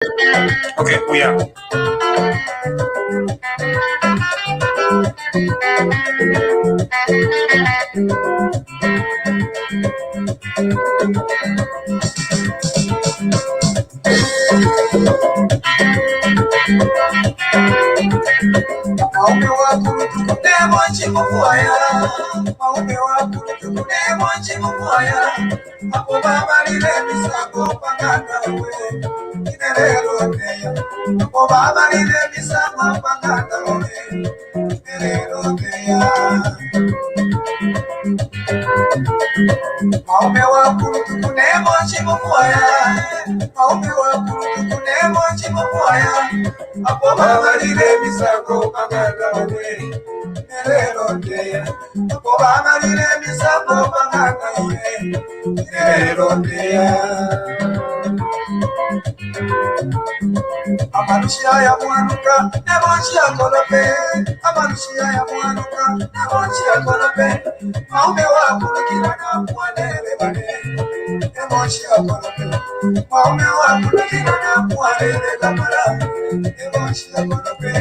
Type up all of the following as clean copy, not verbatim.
Okay, we are. Amanushia ya mwanuka, nemochia kolope. Amanushia ya mwanuka, nemochia kolope. Maume wa kulukira na mwanele bane. Nemochia kolope. Maume wa kulukira na mwanele kamara. Nemochia kolope.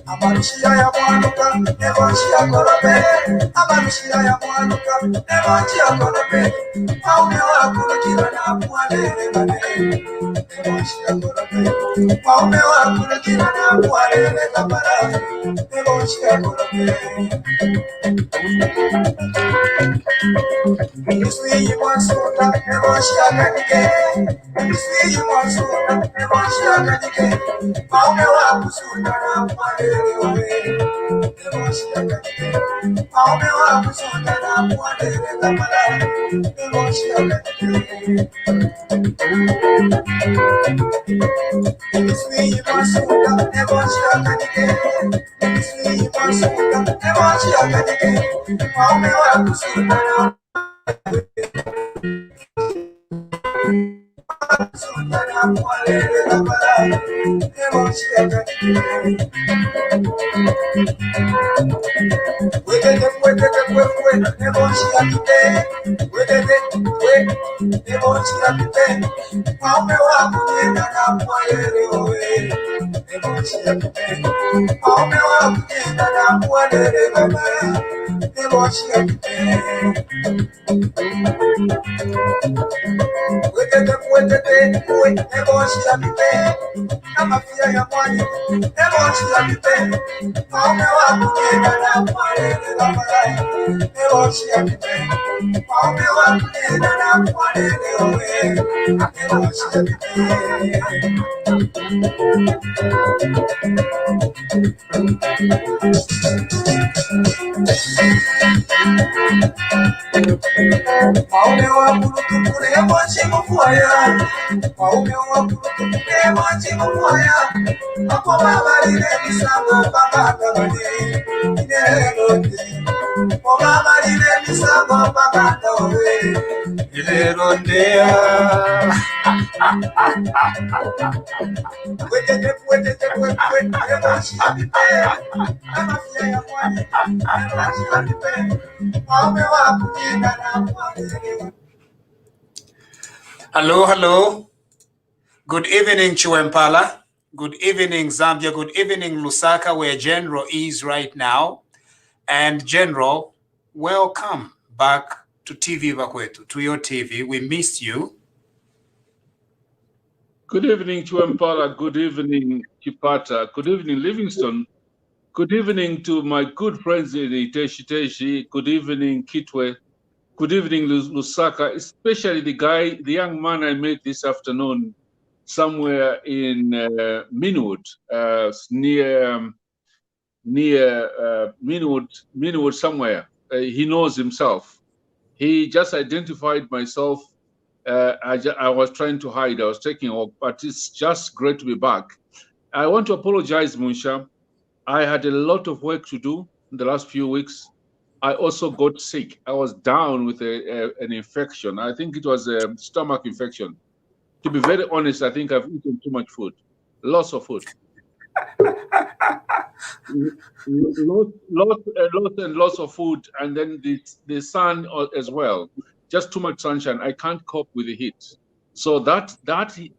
Amanushia ya mwanuka, nemochia kolope. Amanushia ya mwanuka, nemochia kolope. Maume wa kulukira na mwanele bane. Nemochia kolope. Maume wa kulukira na mwanele kamara. Nemochia kolope. You see you want to never share again. You see you want to never share again. Maume wa kusunda na mwanele never share again. Maume wa kusunda na mwanele kamara never share again. You see you want to never share again. You see you want to never share again. Maume wa kusunda na Hello, hello. Good evening, Chiwempala. Good evening, Zambia. Good evening, Lusaka, where General is right now. And General, welcome back to TV Bakwetu, to your TV. We missed you. Good evening, Chiwempala. Good evening, Kipata. Good evening, Livingston. Good evening to my good friends in Teshi. Good evening, Kitwe. Good evening, Lusaka, especially the young man I met this afternoon somewhere in Minwood, near Minwood somewhere. He knows himself. He just identified myself. I was trying to hide. I was taking off, but it's just great to be back. I want to apologize, Munsha. I had a lot of work to do in the last few weeks. I also got sick. I was down with an infection. I think it was a stomach infection. To be very honest, I think I've eaten too much food. Lots of food. lots of food, and then the sun as well. just too much sunshine. I can't cope with the heat. So that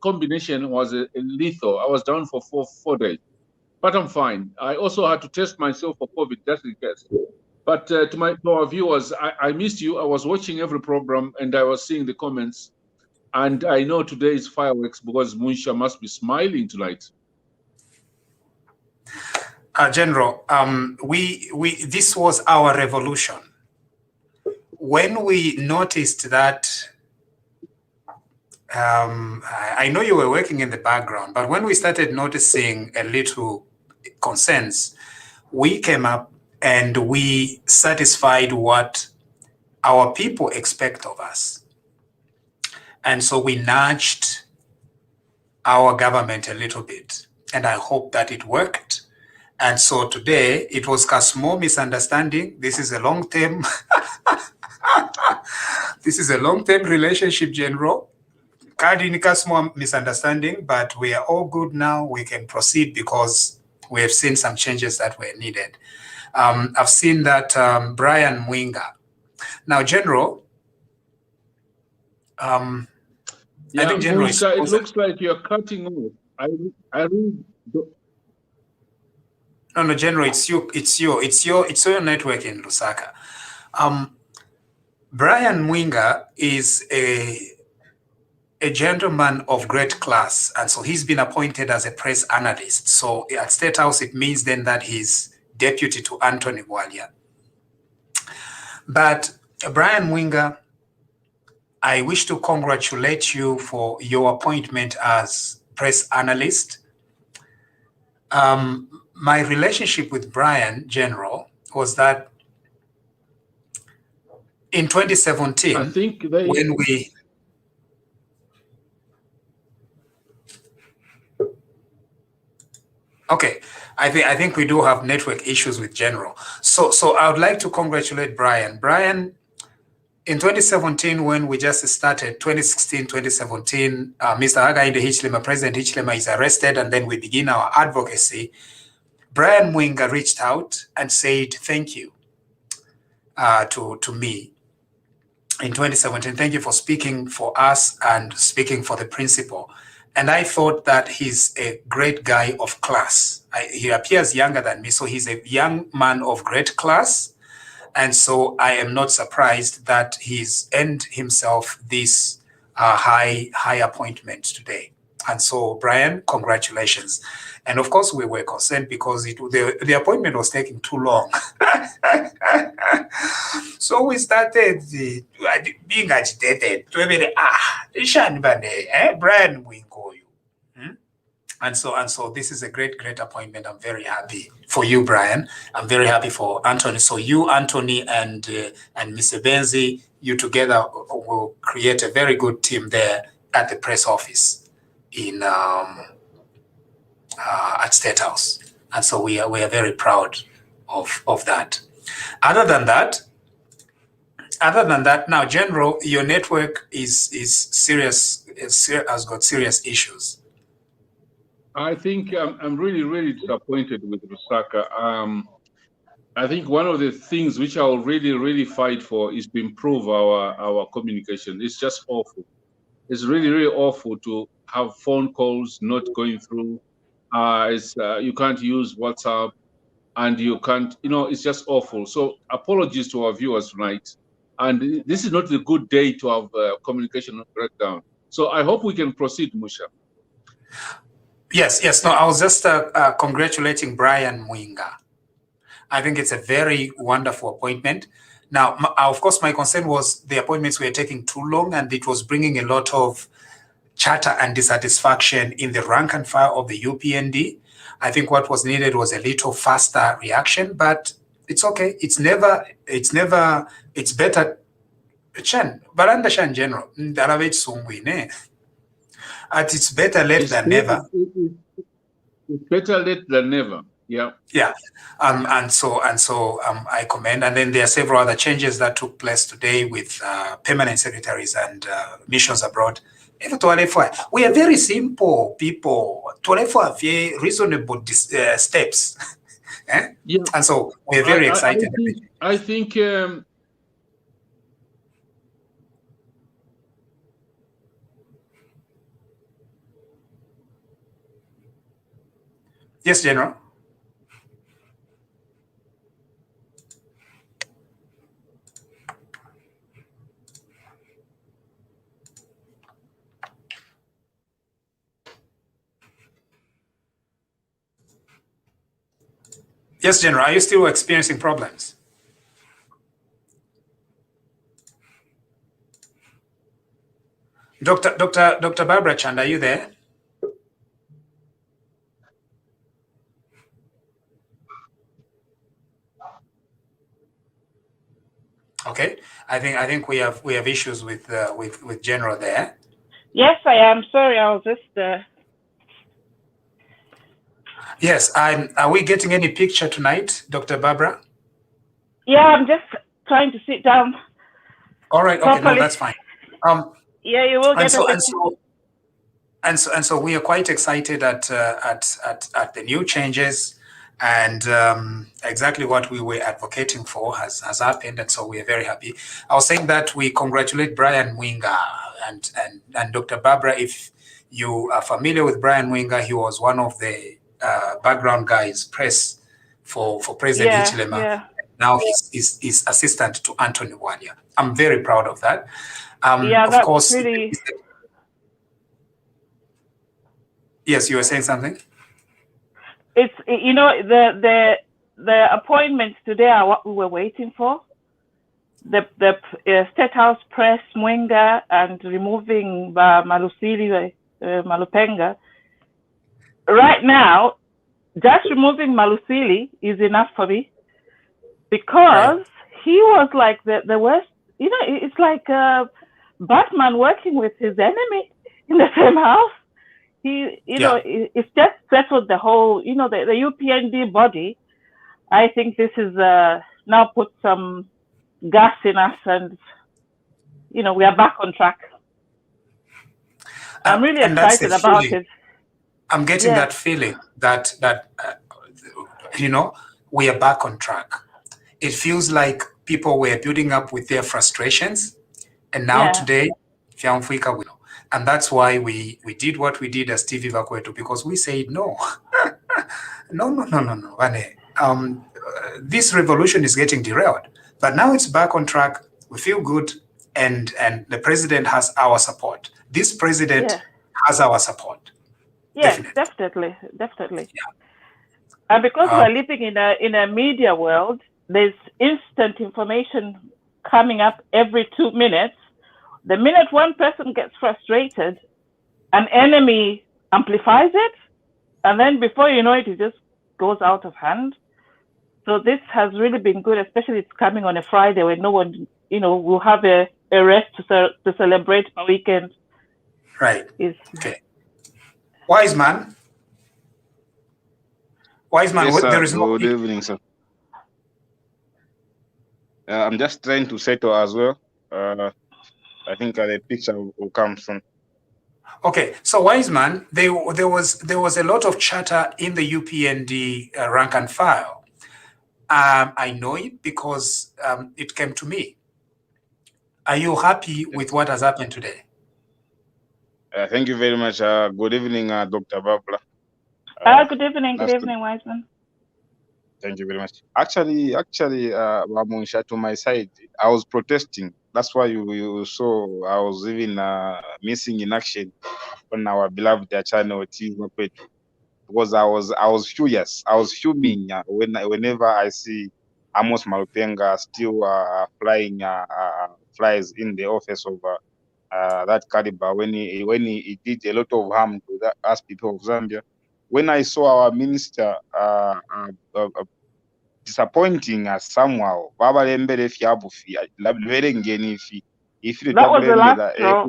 combination was lethal. I was down for four days, but I'm fine. I also had to test myself for COVID just in case. But to our viewers, I missed you. I was watching every program and I was seeing the comments. And I know today is fireworks because Munsha must be smiling tonight. General, this was our revolution. When we noticed that, I know you were working in the background, but when we started noticing a little concerns, we came up and we satisfied what our people expect of us. And so we nudged our government a little bit, and I hope that it worked. And so today it was a small misunderstanding. This is a long-term, this is a long-term relationship, General. Small misunderstanding, but we are all good now. We can proceed because we have seen some changes that were needed. I've seen that Brian Mwinga. Now, General, yeah, I think General, it looks like you're cutting off. I really don't. No, General, it's your network in Lusaka. Brian Mwinga is a gentleman of great class, and so he's been appointed as a press analyst. So at State House, it means then that he's deputy to Anthony Bwalia. But Brian Mwinga, I wish to congratulate you for your appointment as press analyst. My relationship with Brian, General, was that in 2017, I think when we... Okay, I think we do have network issues with General. So I would like to congratulate Brian. Brian, in 2017, when we just started, 2016, 2017, Mr. Hakainde Hichilema, President Hichilema is arrested, and then we begin our advocacy. Brian Mwinga reached out and said, thank you to me in 2017. Thank you for speaking for us and speaking for the principal. And I thought that he's a great guy of class. He appears younger than me, so he's a young man of great class. And so I am not surprised that he's earned himself this high appointment today. And so, Brian, congratulations. And of course, we were concerned because the appointment was taking too long. So we started being agitated. Brian, we go you. And so this is a great appointment. I'm very happy for you, Brian. I'm very happy for Anthony. So you, Anthony, and Mr. Benzi, you together will create a very good team there at the press office in at State House. And so we are very proud of that. Other than that, now, General, your network is serious, has got serious issues. I think I'm really disappointed with Lusaka. I think one of the things which I'll really fight for is to improve our communication. It's just awful. It's really awful to have phone calls not going through. You can't use WhatsApp, and you can't, it's just awful. So apologies to our viewers tonight. And this is not a good day to have communication breakdown. So I hope we can proceed, Musha. Yes. No, I was just congratulating Brian Mwinga. I think it's a very wonderful appointment. Now, of course, my concern was the appointments were taking too long, and it was bringing a lot of chatter and dissatisfaction in the rank and file of the UPND. I think what was needed was a little faster reaction, but it's okay. It's better. Chan, Baranda Shan General, it's better late than never. It's better late than never. Yeah. Yeah. And so I commend. And then there are several other changes that took place today with permanent secretaries and missions abroad. We are very simple people. Very reasonable steps. Yeah. And so we're very excited. I think Yes, General. Yes, General. Are you still experiencing problems? Dr. Barbara Chand, are you there? Okay, I think we have issues with General there. Yes, I am. Sorry, I was just. Yes, are we getting any picture tonight, Dr. Barbara? Yeah, I'm just trying to sit down. All right. Okay, no, that's fine. Yeah, you will get a picture. And so we are quite excited at the new changes, and exactly what we were advocating for has happened, and so we are very happy. I was saying that we congratulate Brian Mwinga and Dr. Barbara. If you are familiar with Brian Mwinga, he was one of the background guys, press for President Hichilema. Yeah. Now he's assistant to Anthony Walia. I'm very proud of that. Yeah, of course. Really... Yes, you were saying something? It's, you know, the appointments today are what we were waiting for. The State House press Mwinga and removing Malusili Malupenga. Right now, just removing Malusili is enough for me, because he was like the worst. You know, it's like Batman working with his enemy in the same house. It's just settled the whole, you know, the UPND body. I think this is now put some gas in us, and, you know, we are back on track. I'm really excited about it. I'm getting that feeling that you know, we are back on track. It feels like people were building up with their frustrations, and now today, and that's why we did what we did as TV Vakwetu, because we said no. No. This revolution is getting derailed, but now it's back on track. We feel good, and the president has our support. This president has our support. Yes, definitely. Yeah. And because we're living in a media world, there's instant information coming up every 2 minutes. The minute one person gets frustrated, an enemy amplifies it, and then before you know it, it just goes out of hand. So this has really been good, especially it's coming on a Friday when no one, you know, will have a rest to celebrate my weekend. Right. Okay. Wiseman, yes, there is no... Good evening, sir. I'm just trying to settle as well. I think the picture will come soon. Okay, so Wiseman, there was a lot of chatter in the UPND rank and file. I know it because it came to me. Are you happy with what has happened today? Thank you very much. Good evening, Dr. Barbara. Good evening, Wiseman. Thank you very much. Actually, Wamunsha, to my side, I was protesting. That's why you saw I was even missing in action on our beloved channel TV, because I was furious. I was fuming whenever I see Amos Malupenga still flying flies in the office of that caliber when he did a lot of harm to us people of Zambia. When I saw our minister disappointing us somehow, that was the last straw.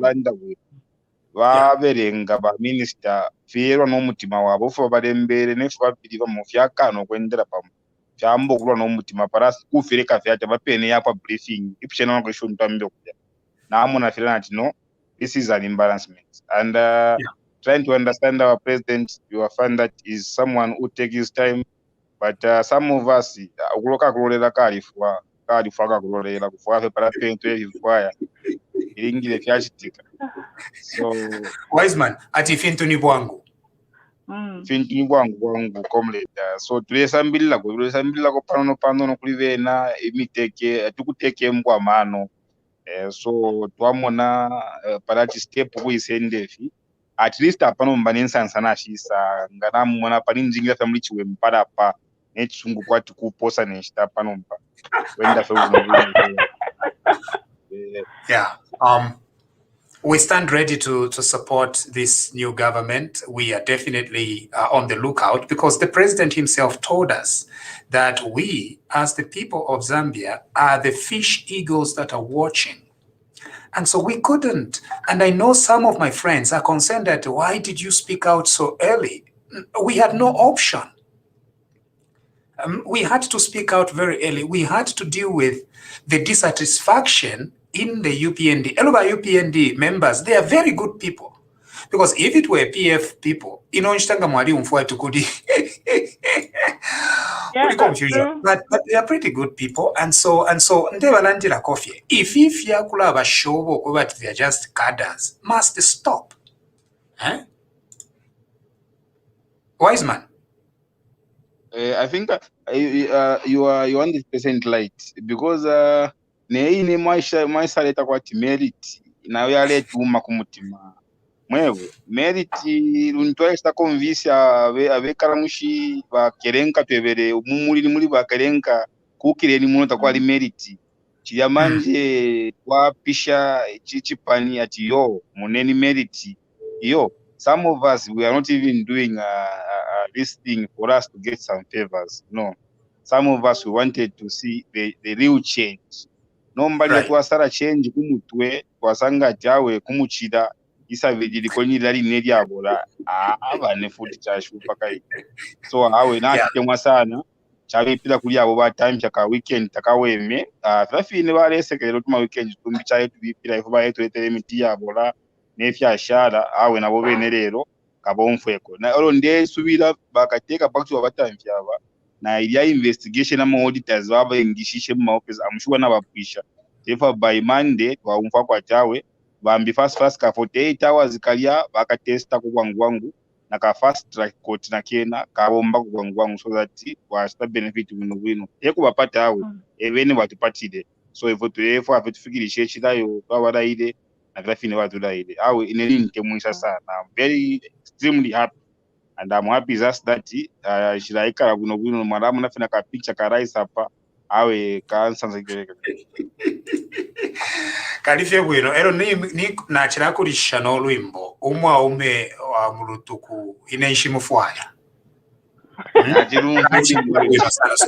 Vaverenga baminister fiero n'omutima wabo fo balembere nefu babiri mu fyakano kwendera pamu kyambo kulwa n'omutima parasi kufireka fyate bapene yakwa briefing ipchena ngo shuntu ambe kuja naamuna filana ati no, this is an embarrassment, and trying to understand our president. You will find that is someone who takes his time, but some of us ukuloka kulolera kalifwa akakulolera kufuka fe para pento evifwaya iringire fyachitika. So Wiseman, ati fintu ni bwangu. fintu wangu comrade so tulesambirira ko pano kulivena imiteke tukuteke mbwa mano so twamona parati step kuisendefi at least apano mbanensansana ashisa nganamona pani njingira family chiwe mparapa nechisungu kwati kuposa neshita pano mpa wenda fe yeah. We stand ready to support this new government. We are definitely on the lookout because the president himself told us that we, as the people of Zambia, are the fish eagles that are watching. And so we couldn't. And I know some of my friends are concerned that why did you speak out so early? We had no option. We had to speak out very early. We had to deal with the dissatisfaction in the UPND. Eloba UPND members, they are very good people. Because if it were PF people, confusion. But they are pretty good people. And so Ndebalandila Coffee. If yakula bashobo but they are just cadres, must stop. Wise man. I think you are 100% right because neine maisha leta kwati merit nawe yaletuma kumutima mwewe merit luntwa sta convince abekaramushi bakerenka twebere umumuri muri bakerenka kukireni muno takwali merit chiyamanje wapisha chichipani ati yo muneni merit yo. Some of us, we are not even doing this thing for us to get some favors. No. Some of us, we wanted to see the real change. Nobody right. Twasara change kumutwe, twasanga jawe kumuchida, isa vijili kwenye lali nedi abola, ne futi chashu pakai. So, awe na chitemwa sana, chawe pila kulia aboba time, chaka weekend, takaweme, trafi inewale sekele tuma weekend, tumbichaye tubipila, ifuba yetu etelemiti ya abola, nefya shara awe nabo benerero kabomfeko na olo nde subira bakateka back to abatamfya aba na iliya investigation ama auditors baba ingishishe mu office amshuwa nabapwisha therefore by Monday twaumfa kwa chawe bambi fast ka 48 hours kalya bakatesta ku kwangu na ka fast track court na kena kabomba ku kwangu so that wasta benefit wino ekubapata awe ebene batupatide so if to afikirishe chidayo twabaraide agrafine watulaide awe inelinte mwisha sana. I'm very extremely happy and I'm happy just that shiraika buno maramu nafina ka picture ka rise hapa awe kansanza kireka kalifye bwino ero ni nachira kulisha no lwimbo umwa ume wa mulutuku inaishi mufwaya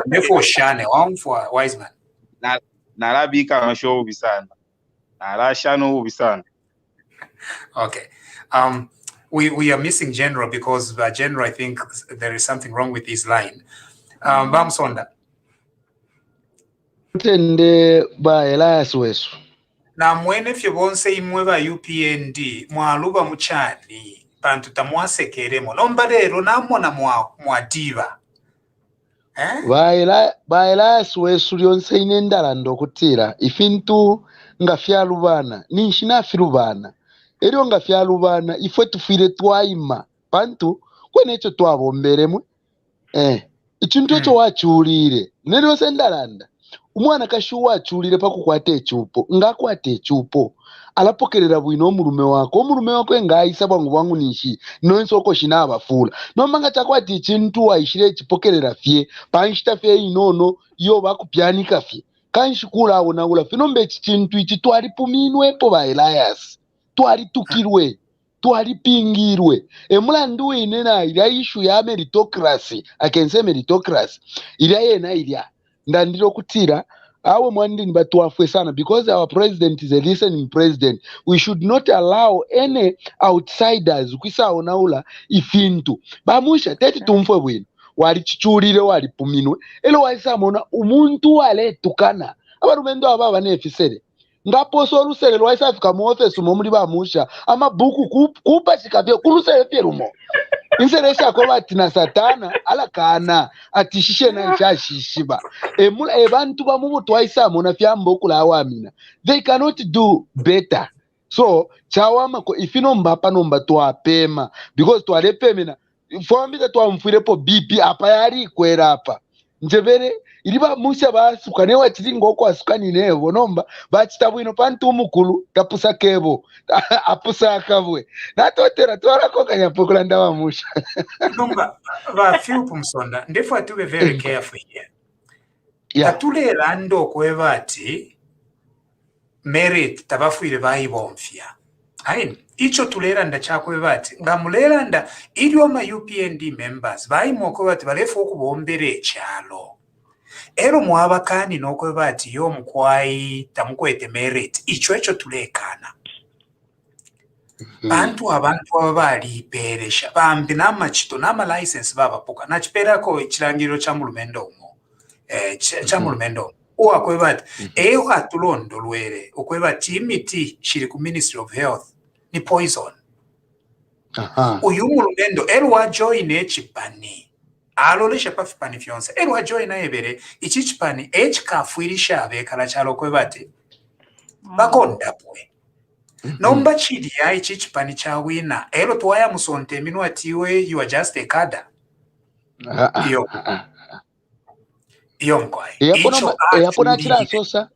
nefo shane wamfwa wise man narabika amashobo bisana narashano bisana. Okay. We are missing General because General, I think there is something wrong with his line. Bamsonda. Tende ba Elias Wesu. Na mwene fye bonse imwe ba UPND mwaluba muchani bantu tamwasekeremo nomba rero namona mwadiva. Ba Elias Wesu lyonse inendala ndokutira ifintu ngafyalubana ninshina filubana eryo ngafyalubana ifwe tufire twaima pantu kwenecho twabomberemwe ikintu echo wachulire neryo sendalanda umwana kashuwa achulire pakukwata echupo ngakwata echupo alapokerera bwino omurume wako engayisa bwangu nishi nonsoko shinabafula nomanga chakwati ikintu waishire echipokerera fye panshita fye inono yo bakupyanika fye kanshikula awona ula finombe chintu ichi twalipuminwepo ba Elias twalitukirwe twalipingirwe emulandu inena ilya issue ya meritocracy I can say meritocracy ilya yena ilya ndandiro kutira awe mwandini batwafwe sana because our president is a listening president. We should not allow any outsiders kwisa awona ula ifintu bamusha teti tumfwe bwino walichichulire walipuminwe elo waisamona umuntu waletukana abarumendo aba banefisere ngaposo rusere lwaisafika mu office mo muri bamusha amabuku kupa sikabye kurusere perumo inseresha ko batina satana alakana atishishe na nshashishiba ebantu bamubutu waisamona fyambo kula awamina they cannot do better so chawama ko ifino mbapa nomba twapema because twalepemena fombi twamfire po BP apa yari kwera apa njevere iliba musha basuka ne wachiri ngoko asukani nevo nomba bachita bwino pantu mukulu tapusa kebo apusa akabwe natotera twarako kanyapokula ndawa musha nomba ba Philip Msonda therefore to be very careful here. Yeah. Katulera ndo kweva ati merit tabafuire bayibomfya ayin icho tulera nda chakweva ati ngamulera nda iliyo ma UPND members bayimoko bati balefu okubombere ekyalo ero mwabakani nokweva ati yo mukwai tamukwete merit icho echo tulekana bantu abantu abali peresha bambi namachito nama license babapuka nachiperako ekirangiro kya mulumendo umo kya mulumendo okweva ati eyo hatulondo lwere okweva ati imiti shiri ku Ministry of Health ni poison uyu mulumendo ero wa join echipani alolesha pafipani fyonse ero wa join ayebere ichi chipani echikafuirisha abekala kyalo okweva ati bakonda pwe nomba chidi ya ichi chipani cha wina ero twaya musonte eminu atiwe you are just a cadre iyo mkwai yapona chira sosa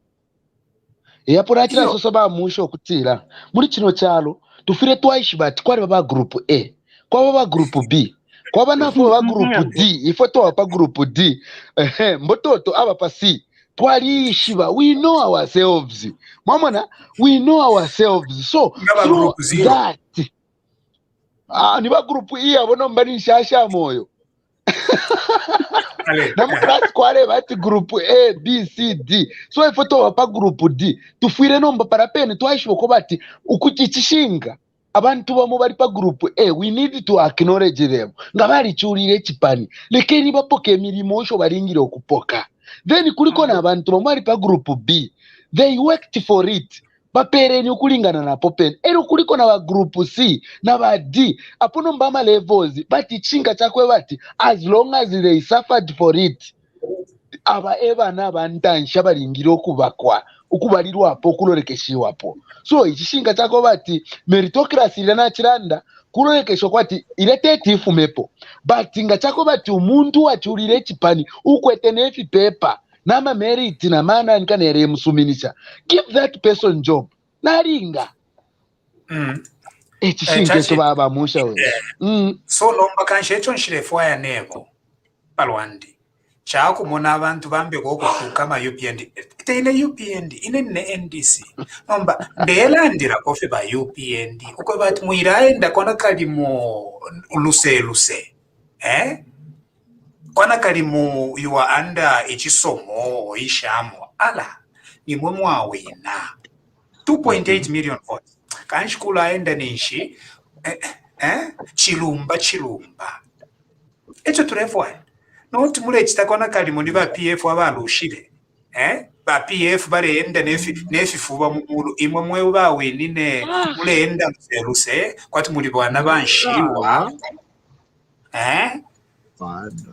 yapona chira sosa ba musho kutira muri kino kyalo tufire twaishi bati kwari baba group A kwa baba group B kwa banafo baba group D ifo to baba group D mbototo aba pa C twaliishi ba we know ourselves mamona we know ourselves so through that ni ba group E abono mbani shasha moyo namukasi kware bati group A B C D so ifoto wapa group D tufire nomba parapene twashiboko bati ukucichishinga abantu bamo bari pa group A we need to acknowledge them ngabali churire chipani lekeni bapoke emirimo osho baringire okupoka then kuliko na abantu bamo bari pa group B they worked for it bapereni ukulingana na popeni ero kuliko na wa group C na ba D apono mbama levels bati chinga chakwe bati as long as they suffered for it aba eba na bantansha baringiro kubakwa ukubalirwa apo kulorekeshiwa apo so ichishinga chako bati meritocracy lana chiranda kulorekeshwa kwati ilete tifumepo bati nga chako bati umuntu wachulire chipani ukwete nefi paper nama merit na mana nkanere musuminisha give that person job naringa echishinge so baba musha we so nomba kanshe echo nshirefwa ya nebo palwandi chako mona abantu bambe goko kama UPND teine UPND ine ne NDC nomba ndelandira kofe ba UPND uko bati muiraenda kona kalimo luse kwana kalimu you are under echisomo ishamo ala ni mwemu awina 2.8 million votes kanshikula aenda nishi chilumba echo turefwa not mule chitakona kalimu ni ba PF abalushire ba PF bare enda nefi fuba mulu imwe mwe bawinine mule enda luse kwati muri bwana banshiwa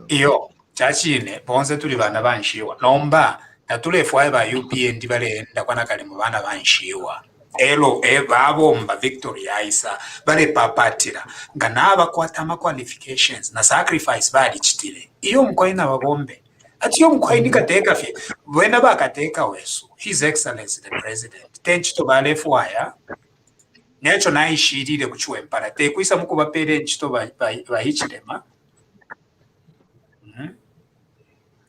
iyo chachine bonze tuli bana banshiwa nomba natulefwaye ba UPND balenda kwana kali mu bana banshiwa elo babomba Victory Aisa bale papatira nga naba kwatama qualifications na sacrifice bali chitire iyo mkoina babombe ati yo mkoini kateka fye wena bakateka wesu His Excellency the President tenchito balefwaya necho naishirire kuchwe mparate kuisa mukuba pere nchito ba hichirema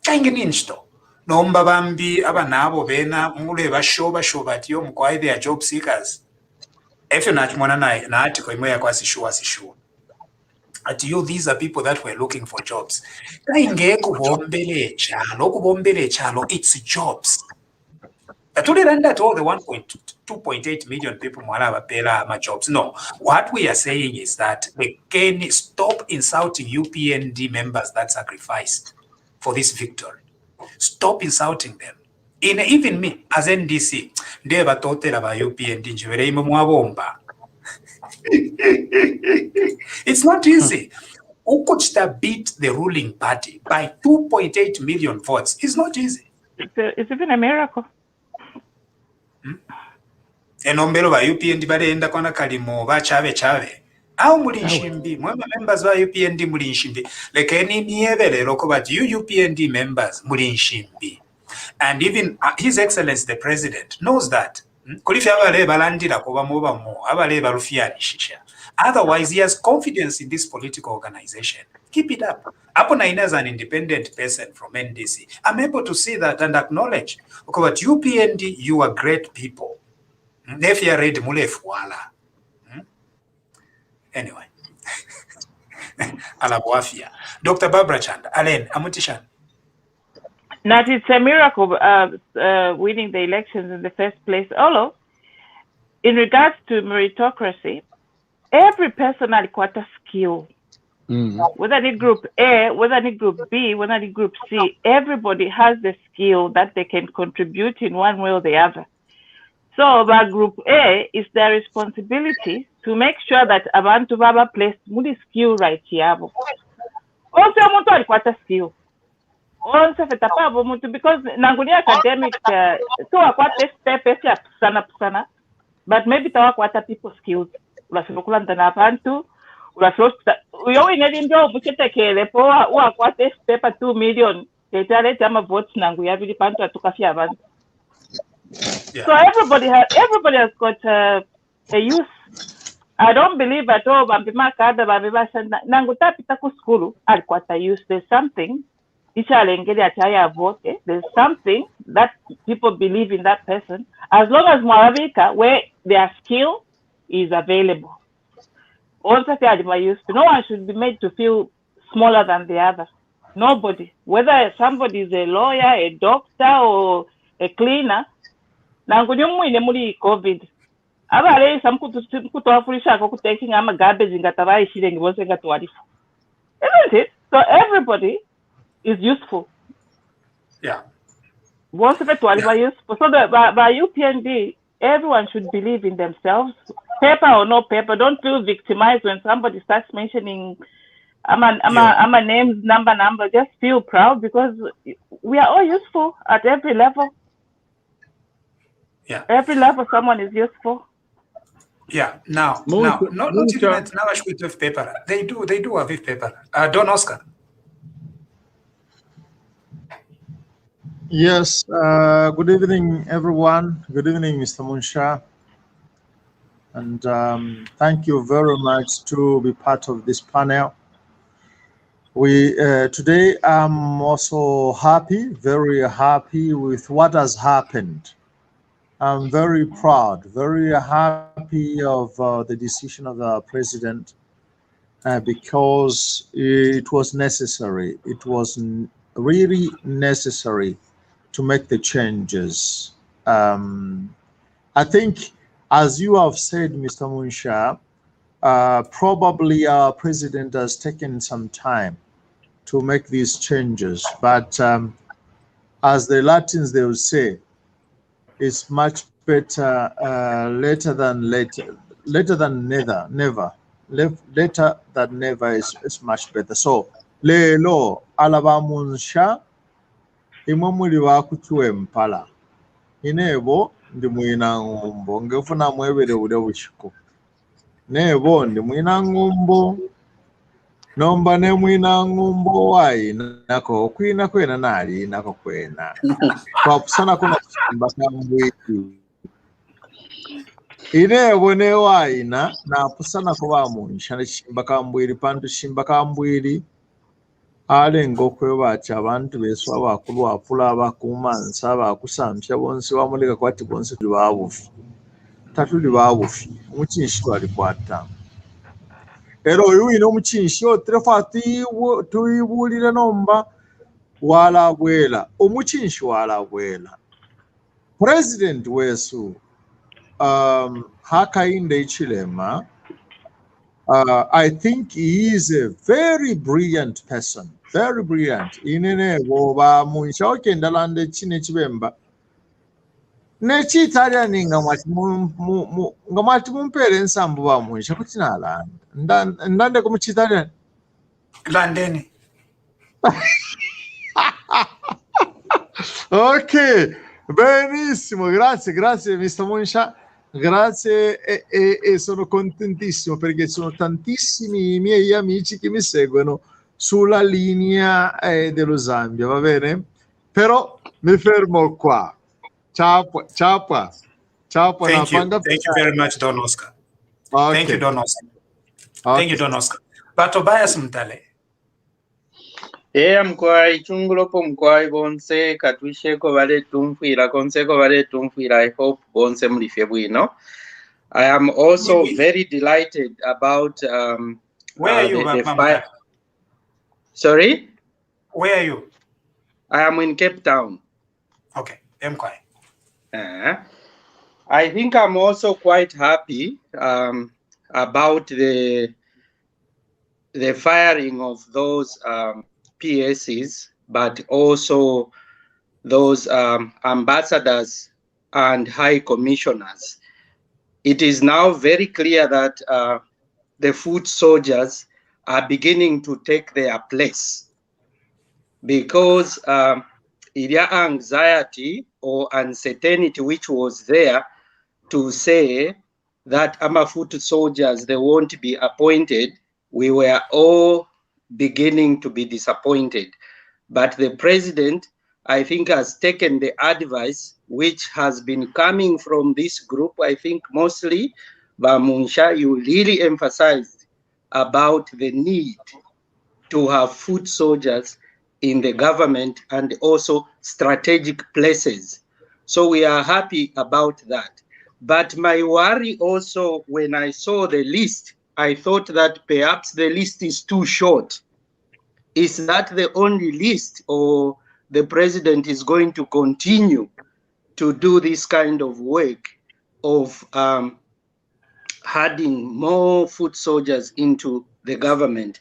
kange ninchito nomba bambi abanabo bena mule bashoba ati yo mkwai they are job seekers efyo nachimona na article imwe yakwasi sure ati yo these are people that were looking for jobs kange kubombele chalo it's jobs atuliranda at all the 2.8 million people mwala bapela ma jobs no what we are saying is that they can stop insulting UPND members that sacrificed for this victory. Stop insulting them. Even me, as NDC, ndeba totela ba UPND njivere ime mwabomba. It's not easy. Ukuchita beat the ruling party by 2.8 million votes. It's not easy. It's even a miracle. Enombelo ba UPND bale enda kwana kalimo ba chave. How Mulinshimbi, members of UPND Mulinshimbi, like any niebele lokobat UPND members Mulinshimbi. And even His Excellency the President knows that. Otherwise, he has confidence in this political organization. Keep it up. Aponaina as an independent person from NDC, I'm able to see that and acknowledge. But UPND, you are great people. Anyway. Alabuafia. Dr. Barbara Chand, Alain, Amutishan. That it's a miracle winning the elections in the first place. Although, in regards to meritocracy, every person has got a skill. Whether it's group A, whether it's group B, whether it's group C, everybody has the skill that they can contribute in one way or the other. So, by group A, it's their responsibility to make sure that abantu baba placed muli skill right here. Also,muntu has got a skill. Also, because nanguni academic to akwa test paper sana, but maybe to akwa people skills. Ulafikulanda na abantu, ulafikuta uyo inedinjo buchetekele po akwa test paper 2 million. Tetale tama votes nangu ya bili pantu atukafia abantu. So everybody has got a use. I don't believe at all. Nangu tapita ku school alikuwa ta use. There's something. There's something that people believe in that person. As long as Mwavika, where their skill is available. Also, no one should be made to feel smaller than the other. Nobody. Whether somebody is a lawyer, a doctor, or a cleaner. Nangunyumu inemuli COVID. Abale kutoafurisha taking ama garbage ngatabai shirengi bose ngatuarifu. Isn't it? So everybody is useful. Yeah. Once useful. So by UPND, everyone should believe in themselves. Paper or no paper, don't feel victimized when somebody starts mentioning names, number. Just feel proud because we are all useful at every level. Yeah. Every level someone is useful. Yeah. Now, not even now with paper. They do have with paper. Don Oscar. Yes, good evening, everyone. Good evening, Mr. Munsha. And thank you very much to be part of this panel. Today I'm also very happy with what has happened. I'm very proud, very happy of the decision of the president because it was necessary. It was really necessary to make the changes. I think, as you have said, Mr. Munsha, probably our president has taken some time to make these changes, but as the Latins, they will say, it's much better later than never. Later than never is much better. So, lelo alaba Munsha, imamuli wa kutuwe mpala. Inebo ndi mwina ngumbo ngefuna mwebere ule wishiko. Nebo ndi mwina ngumbo nomba ne mwina ngumbo wai nako kwina kwena nali nako kwena. Kwa pusana kuna kushimba mbwiti. Inebo ne wai na pusana kwa Munsha ne shimba mbwiri pantu shimba mbwiri. Ale ngokwe bacha abantu beswa bakulu apula abakumansa bakusamsha bonse bamuleka kwati bonse babufi tatuli babufi umukinshi twali kwata ero uyu ino umukinshi otrefati tuyibulira nomba wala bwela umukinshi wala bwela president wesu Hakainde Ichilema. I think he is a very brilliant person. Very brilliant. Inene boba Munsha okenda lande chine chibemba. Nechi Italia ninga ngamati mumpere nsambu ba Munsha kutina landa. Ndande ko Italia. Landeni. Ok. Benissimo, grazie Mr. Munsha. Grazie e sono contentissimo perché sono tantissimi i miei amici che mi seguono sulla linea dello Zambia, va bene? Però mi fermo qua. Ciao, ciao, ciao. Thank you very much, Don Oscar. Okay. Thank you, Don Oscar. Okay. Thank you, Don Oscar. But Tobias Mtale. Mkwai chungulopo mkwai bonse katwisheko vale tumfira konseko vale tumfira. I hope bonse mlifye bwino. I am also very delighted about where are you, the fire. Sorry? Where are you? I am in Cape Town. Okay, Mkwai. I think I'm also quite happy about the firing of those PSCs, but also those ambassadors and high commissioners. It is now very clear that the foot soldiers are beginning to take their place, because their anxiety or uncertainty which was there to say that foot soldiers, they won't be appointed, we were all beginning to be disappointed. But the president, I think, has taken the advice which has been coming from this group. I think mostly, Bamunsha, you really emphasized about the need to have foot soldiers in the government and also strategic places. So we are happy about that. But my worry also, when I saw the list, I thought that perhaps the list is too short. Is that the only list, or the president is going to continue to do this kind of work of adding more foot soldiers into the government?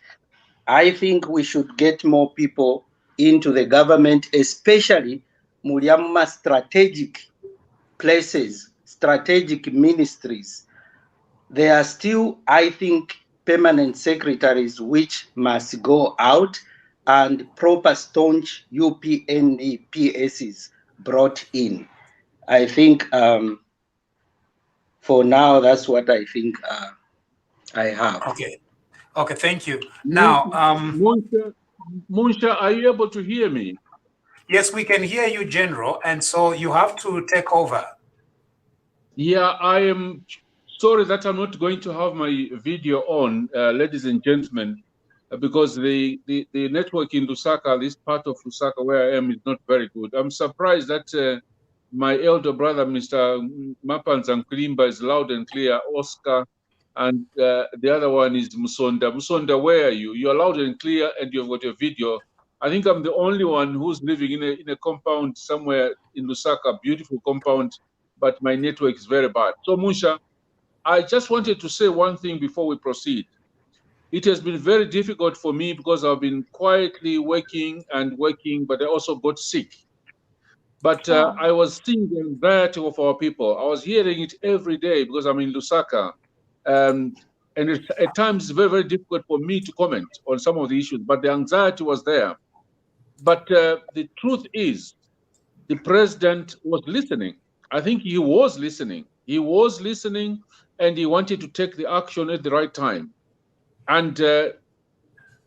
I think we should get more people into the government, especially Muriama strategic places, strategic ministries. There are still, I think, permanent secretaries which must go out, and proper staunch UPND PSs brought in. I think for now, that's what I think I have. Okay, thank you. Now, Munsha, are you able to hear me? Yes, we can hear you, General, and so you have to take over. Yeah, I am sorry that I'm not going to have my video on, ladies and gentlemen, because the network in Lusaka, this part of Lusaka where I am, is not very good. I'm surprised that my elder brother, Mr. Mapanza Nkulimba, is loud and clear, Oscar, and the other one is Musonda. Musonda, where are you? You're loud and clear, and you've got a video. I think I'm the only one who's living in a compound somewhere in Lusaka, beautiful compound, but my network is very bad. So Munsha, I just wanted to say one thing before we proceed. It has been very difficult for me because I've been quietly working, but I also got sick. But I was seeing the anxiety of our people. I was hearing it every day because I'm in Lusaka. And at times it's very, very difficult for me to comment on some of the issues, but the anxiety was there. But the truth is, the president was listening. I think he was listening. He was listening, and he wanted to take the action at the right time. And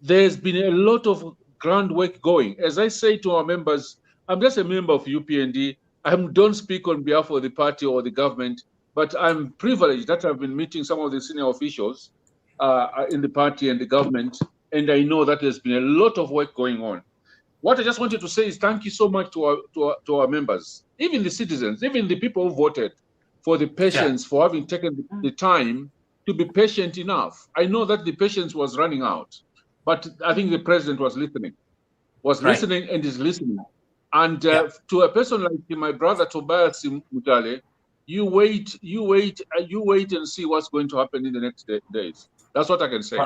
there's been a lot of groundwork going. As I say to our members, I'm just a member of UPND. I don't speak on behalf of the party or the government, but I'm privileged that I've been meeting some of the senior officials in the party and the government, and I know that there's been a lot of work going on. What I just wanted to say is thank you so much to our members, even the citizens, even the people who voted, for the patience, for having taken the time to be patient enough. I know that the patience was running out, but I think the president was listening, listening and is listening. And to a person like my brother Tobias Mutale, you wait and see what's going to happen in the next days. That's what I can say.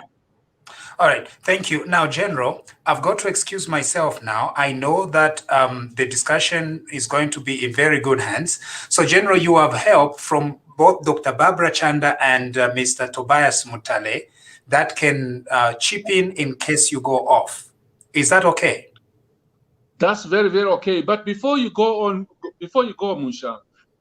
All right, thank you. Now, General, I've got to excuse myself now. I know that the discussion is going to be in very good hands. So, General, you have help from both Dr. Barbara Chanda and Mr. Tobias Mutale that can chip in case you go off. Is that okay? That's very, very okay. But before you go on, Munsha,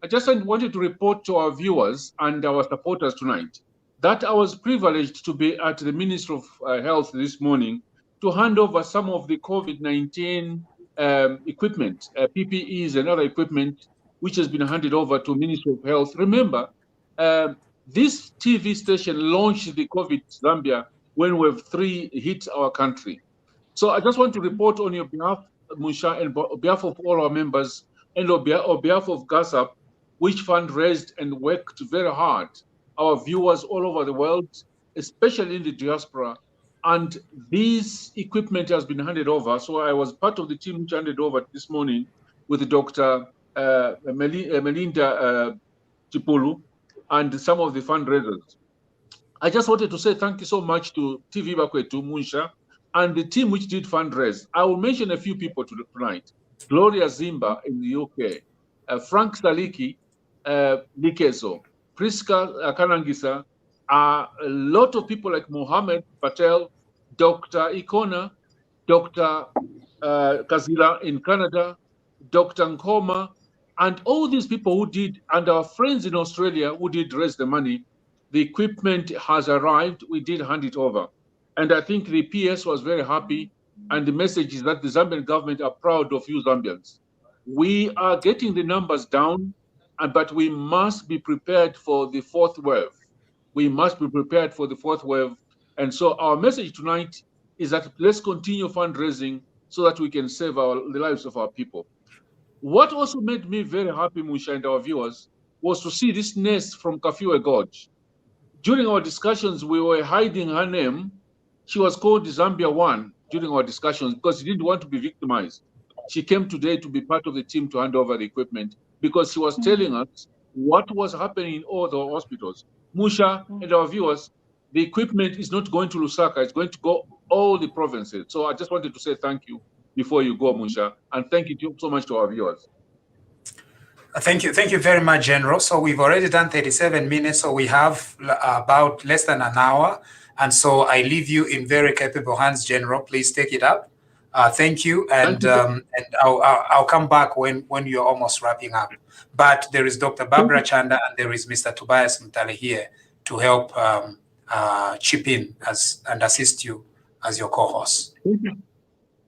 I just wanted to report to our viewers and our supporters tonight that I was privileged to be at the Ministry of Health this morning to hand over some of the COVID-19 equipment, PPEs and other equipment, which has been handed over to Ministry of Health. Remember, this TV station launched the COVID Zambia when Wave 3 hit our country. So I just want to report on your behalf, Musha, and on behalf of all our members, and on behalf of GASAP, which fundraised and worked very hard, our viewers all over the world, especially in the diaspora, and this equipment has been handed over. So I was part of the team which handed over this morning with Dr. Melinda Chipulu and some of the fundraisers. I just wanted to say thank you so much to TV Bakwetu, Munsha, and the team which did fundraise. I will mention a few people tonight. Gloria Zimba in the UK, Frank Saliki, Nikezo, Priska Kanangisa, a lot of people like Mohammed Patel, Dr. Ikona, Dr. Kazila in Canada, Dr. Nkoma, and all these people who did, and our friends in Australia who did raise the money. The equipment has arrived. We did hand it over. And I think the PS was very happy. And the message is that the Zambian government are proud of you Zambians. We are getting the numbers down, but we must be prepared for the fourth wave. We must be prepared for the fourth wave. And so our message tonight is that let's continue fundraising so that we can save the lives of our people. What also made me very happy, Musha, and our viewers, was to see this nurse from Kafiwe Gorge. During our discussions, we were hiding her name. She was called Zambia 1 during our discussions because she didn't want to be victimized. She came today to be part of the team to hand over the equipment because she was telling us what was happening in all the hospitals. Musha and our viewers, the equipment is not going to Lusaka, it's going to go all the provinces. So I just wanted to say thank you before you go, Musha, and thank you so much to our viewers. Thank you very much, General. So we've already done 37 minutes, so we have about less than an hour. And so I leave you in very capable hands, General. Please take it up. Thank you, and I'll come back when you're almost wrapping up. But there is Dr. Barbara Chanda and there is Mr. Tobias Mtale here to help chip in and assist you as your co-host.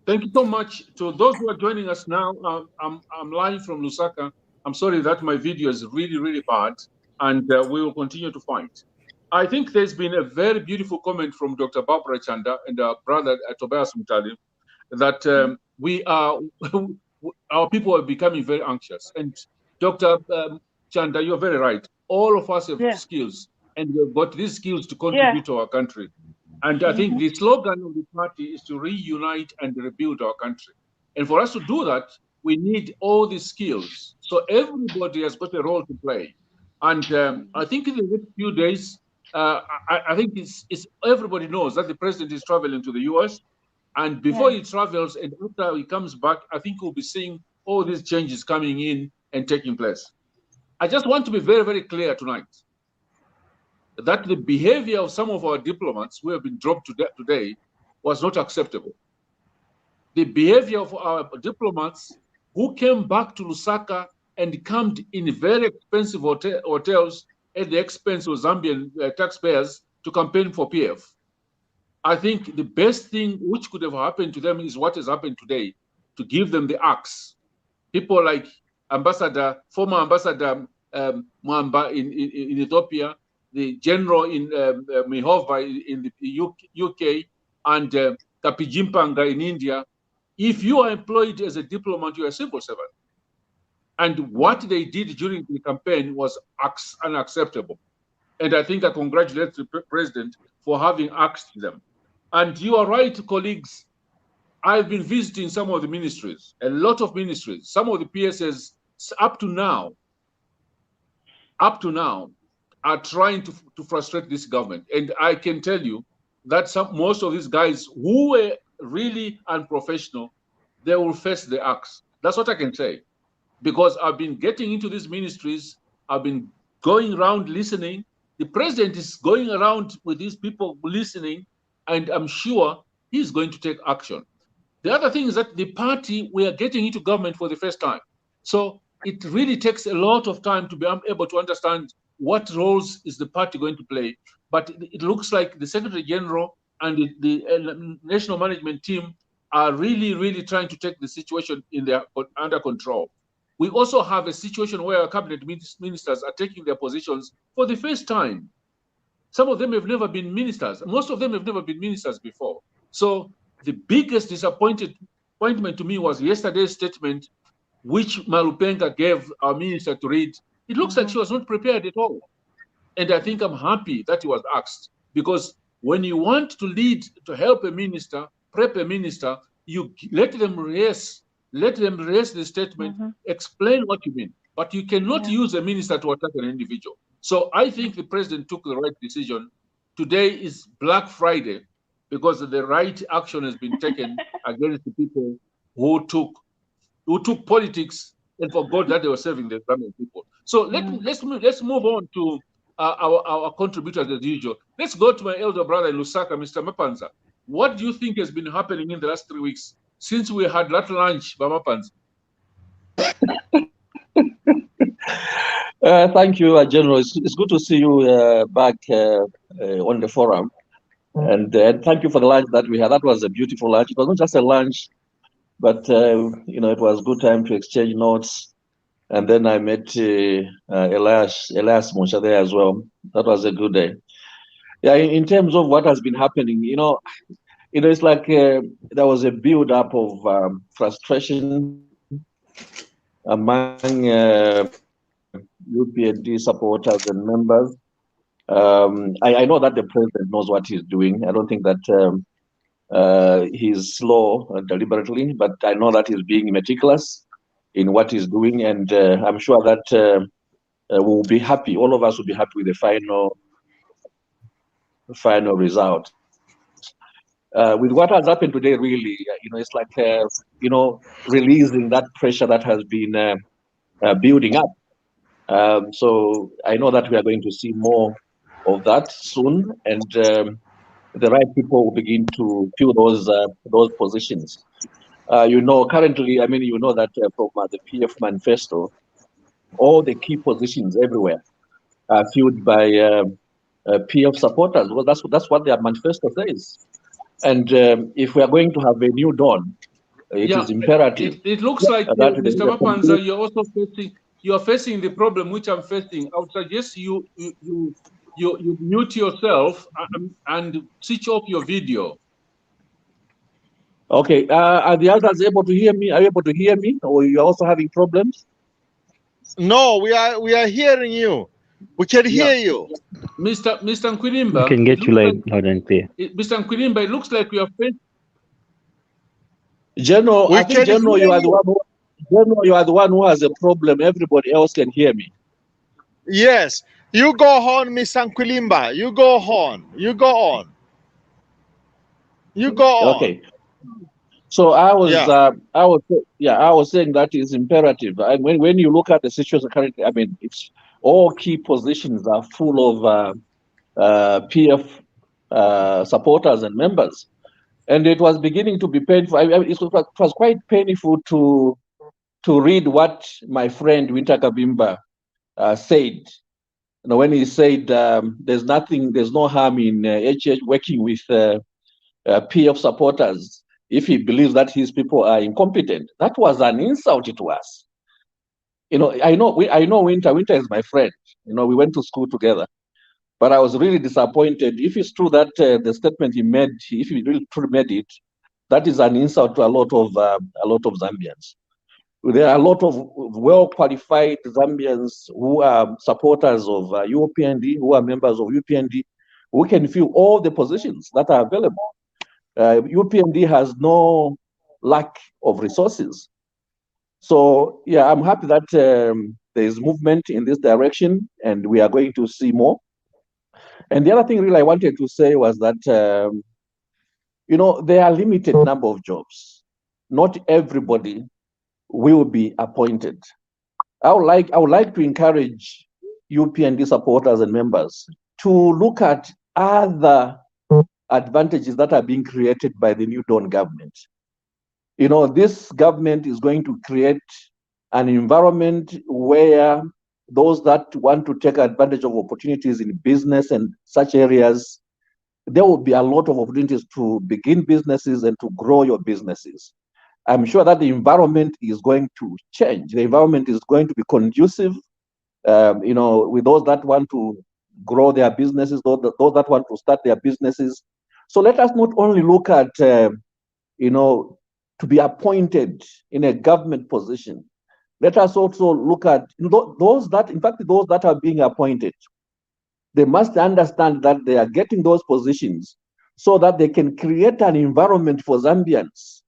Thank you so much. To those who are joining us now, I'm live from Lusaka. I'm sorry that my video is really, really bad, and we will continue to fight. I think there's been a very beautiful comment from Dr. Barbara Chanda and our brother Tobias Mutali that our people are becoming very anxious. And Dr. Chanda, you're very right. All of us have skills, and we've got these skills to contribute to our country. And I think the slogan of the party is to reunite and rebuild our country. And for us to do that, we need all these skills. So everybody has got a role to play. And I think in the next few days, I think it's everybody knows that the president is traveling to the US. And before he travels and after he comes back, I think we'll be seeing all these changes coming in and taking place. I just want to be very, very clear tonight that the behavior of some of our diplomats who have been dropped today was not acceptable. The behavior of our diplomats who came back to Lusaka and camped in very expensive hotels at the expense of Zambian taxpayers to campaign for PF. I think the best thing which could have happened to them is what has happened today, to give them the axe. People like former Ambassador Mwamba in Ethiopia, the general in Mihova in the UK, and Kapijimpanga in India. If you are employed as a diplomat, you are a civil servant. And what they did during the campaign was unacceptable. And I think I congratulate the president for having axed them. And you are right, colleagues. I've been visiting some of the ministries, a lot of ministries. Some of the PSS up to now are trying to frustrate this government. And I can tell you that most of these guys who were really unprofessional, they will face the axe. That's what I can say. Because I've been getting into these ministries, I've been going around listening. The president is going around with these people listening, and I'm sure he's going to take action. The other thing is that the party, we are getting into government for the first time. So it really takes a lot of time to be able to understand what roles is the party going to play. But it looks like the Secretary General and the national management team are really trying to take the situation under control. We also have a situation where our cabinet ministers are taking their positions for the first time. Some of them have never been ministers. Most of them have never been ministers before. So the biggest disappointment to me was yesterday's statement, which Malupenga gave our minister to read. It looks like she was not prepared at all. And I think I'm happy that he was asked, because when you want to lead, to help a minister, prep a minister, you let them rehearse the statement, explain what you mean. But you cannot use a minister to attack an individual. So I think the president took the right decision. Today is Black Friday, because the right action has been taken against the people who took politics and forgot that they were serving the Zambian people. So let's move on to our contributors as usual. Let's go to my elder brother in Lusaka, Mr. Mapanza. What do you think has been happening in the last 3 weeks since we had that lunch by Mapanza? Thank you, General. It's good to see you back on the forum. And thank you for the lunch that we had. That was a beautiful lunch. It was not just a lunch, but it was a good time to exchange notes. And then I met Elias Monsha there as well. That was a good day. Yeah, in terms of what has been happening, it's like there was a build-up of frustration among UPND supporters and members. I know that the president knows what he's doing. I don't think that he's slow deliberately, but I know that he's being meticulous in what he's doing, and I'm sure that we'll be happy. All of us will be happy with the final result. With what has happened today, really, it's like releasing that pressure that has been building up. So I know that we are going to see more of that soon, and the right people will begin to fill those positions. Currently, that from the PF manifesto, all the key positions everywhere are filled by PF supporters. Well, that's what their manifesto says. And if we are going to have a new dawn, it is imperative. It looks like, Mr. Mapanza, you're facing the problem which I'm facing. I would suggest you mute yourself and switch off your video. Okay. Are the others able to hear me? Are you able to hear me, or you are also having problems? No, we are hearing you. We can hear you. Mr. Nkwilimba. We can get you loud and clear. Mr. Nkwilimba, it looks like we are facing. General, I think General, you are the one who has a problem. Everybody else can hear me. Yes. You go on, Mr. Nkwilimba. You go on. You go on. You go on. Okay. So I was saying that is imperative. And when you look at the situation currently, it's all key positions are full of PF supporters and members, and it was beginning to be painful. It was quite painful to read what my friend Winter Kabimba said. When he said there's no harm in HH working with PF supporters if he believes that his people are incompetent. That was an insult to us. I know Winter. Winter is my friend. We went to school together. But I was really disappointed. If it's true that the statement he made, if he really truly made it, that is an insult to a lot of Zambians. There are a lot of well-qualified Zambians who are supporters of UPND, who are members of UPND, who can fill all the positions that are available. UPND has no lack of resources. So, yeah, I'm happy that there is movement in this direction, and we are going to see more. And the other thing really I wanted to say was that, there are limited number of jobs. Not everybody will be appointed. I would like to encourage UPND supporters and members to look at other advantages that are being created by the New Dawn government. This government is going to create an environment where those that want to take advantage of opportunities in business and such areas, there will be a lot of opportunities to begin businesses and to grow your businesses. I'm sure that the environment is going to change. The environment is going to be conducive, with those that want to grow their businesses, those that want to start their businesses. So let us not only look at, to be appointed in a government position. Let us also look at those that are being appointed. They must understand that they are getting those positions so that they can create an environment for Zambians,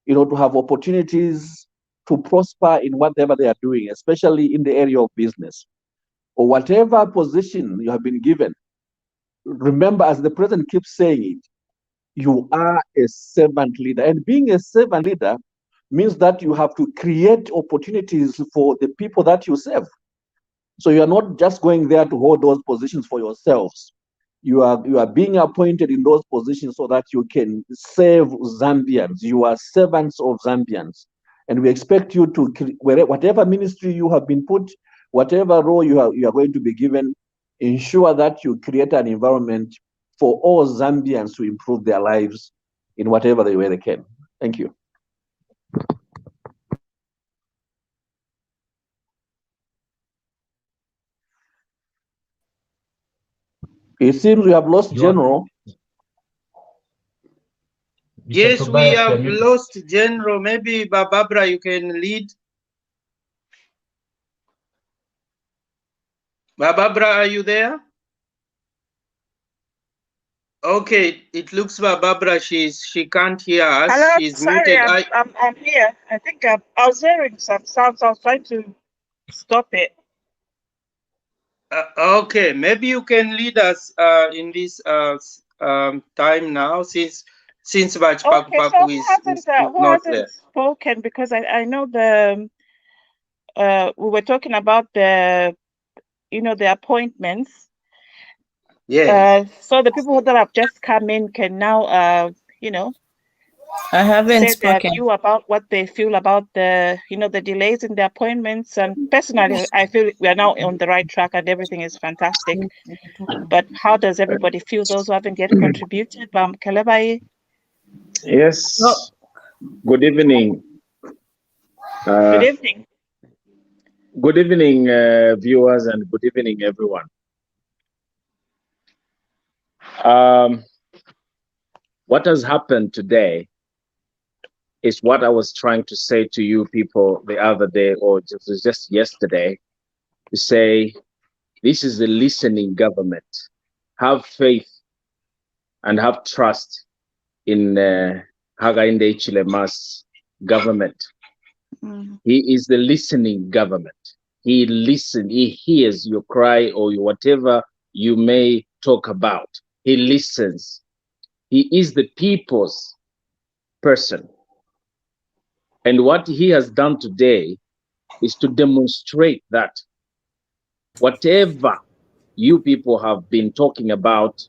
to have opportunities to prosper in whatever they are doing, especially in the area of business. Or whatever position you have been given, remember, as the president keeps saying it, you are a servant leader. And being a servant leader means that you have to create opportunities for the people that you serve. So you are not just going there to hold those positions for yourselves. You are being appointed in those positions so that you can serve Zambians. You are servants of Zambians. And we expect you to, whatever ministry you have been put, whatever role you are going to be given, ensure that you create an environment for all Zambians to improve their lives in whatever way they can. Thank you. It seems we have lost General. Yes, we have lost General. Maybe Barbara, you can lead. Barbara, are you there? Okay, it looks Barbara, she can't hear us. Hello, she's sorry, muted. I'm here. I think I was hearing some sounds. I was trying to stop it. Okay, maybe you can lead us in this time now, since Chipakupaku is not there. Spoken, because I know we were talking about the appointments. Yes. So the people that have just come in can now I haven't spoken. Say their view about what they feel about the the delays in the appointments. And personally, I feel we are now on the right track and everything is fantastic. But how does everybody feel? Those who haven't yet contributed, Kalebai? Yes. Good evening. Good evening. Good evening, viewers, and good evening, everyone. What has happened today is what I was trying to say to you people the other day, or just yesterday, to say this is a listening government. Have faith and have trust in Hakainde Hichilemas government. He is the listening government. He listens, he hears your cry or whatever you may talk about. He listens. He is the people's person. And what he has done today is to demonstrate that whatever you people have been talking about,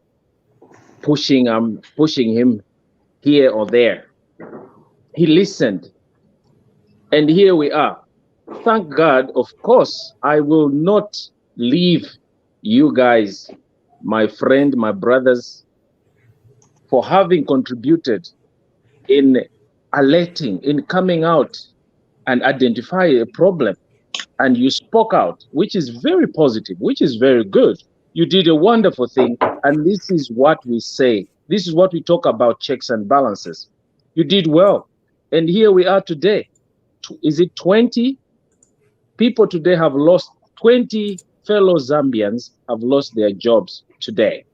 pushing him here or there, he listened. And here we are. Thank God, of course, I will not leave you guys, my friend, my brothers, for having contributed in alerting, in coming out and identify a problem. And you spoke out, which is very positive, which is very good. You did a wonderful thing. And this is what we say. This is what we talk about, checks and balances. You did well. And here we are today. Is it 20? People today have lost, 20 fellow Zambians have lost their jobs today.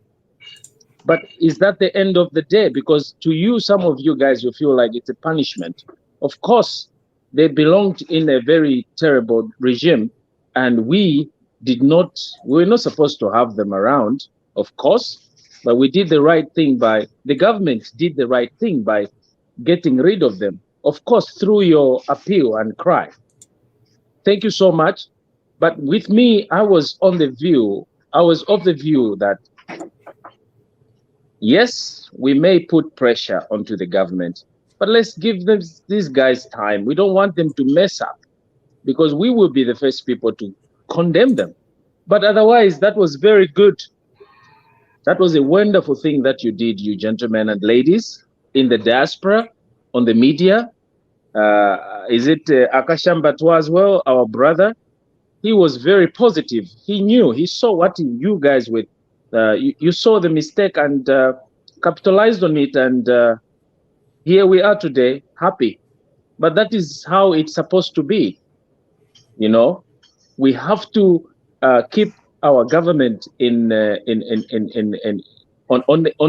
But is that the end of the day? Because to you, some of you guys, you feel like it's a punishment. Of course, they belonged in a very terrible regime, and we were not supposed to have them around, of course, but we did the right thing the government did the right thing by getting rid of them, of course, through your appeal and cry. Thank you so much. But with me, I was of the view that yes, we may put pressure onto the government, but let's give these guys time. We don't want them to mess up. because we will be the first people to condemn them. But otherwise, that was very good. That was a wonderful thing that you did, you gentlemen and ladies in the diaspora, on the media. Is it Akashamba too as well, our brother? He was very positive. He knew, he saw what you guys were, you saw the mistake and capitalized on it. And here we are today, happy. But that is how it's supposed to be. You know, we have to keep our government on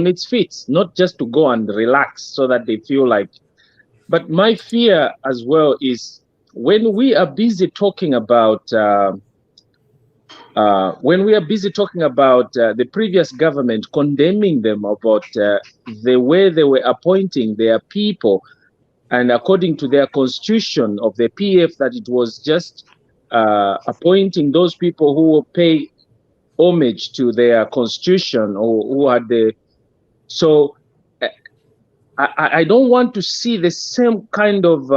its feet, not just to go and relax so that they feel like. But my fear as well is when we are busy talking about the previous government, condemning them about the way they were appointing their people, and according to their constitution of the PF, that it was just appointing those people who will pay homage to their constitution, or who had the. So I don't want to see the same kind of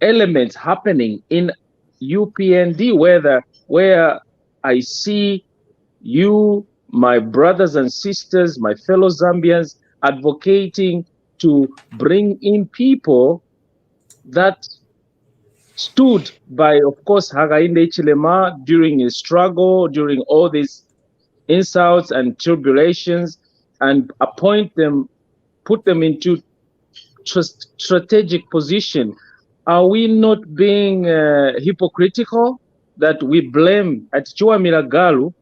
elements happening in UPND, where I see you, my brothers and sisters, my fellow Zambians, advocating to bring in people that stood by, of course, Hakainde Hichilema during his struggle, during all these insults and tribulations, and appoint them, put them into strategic position. Are we not being hypocritical that we blame at Chuamila Galu,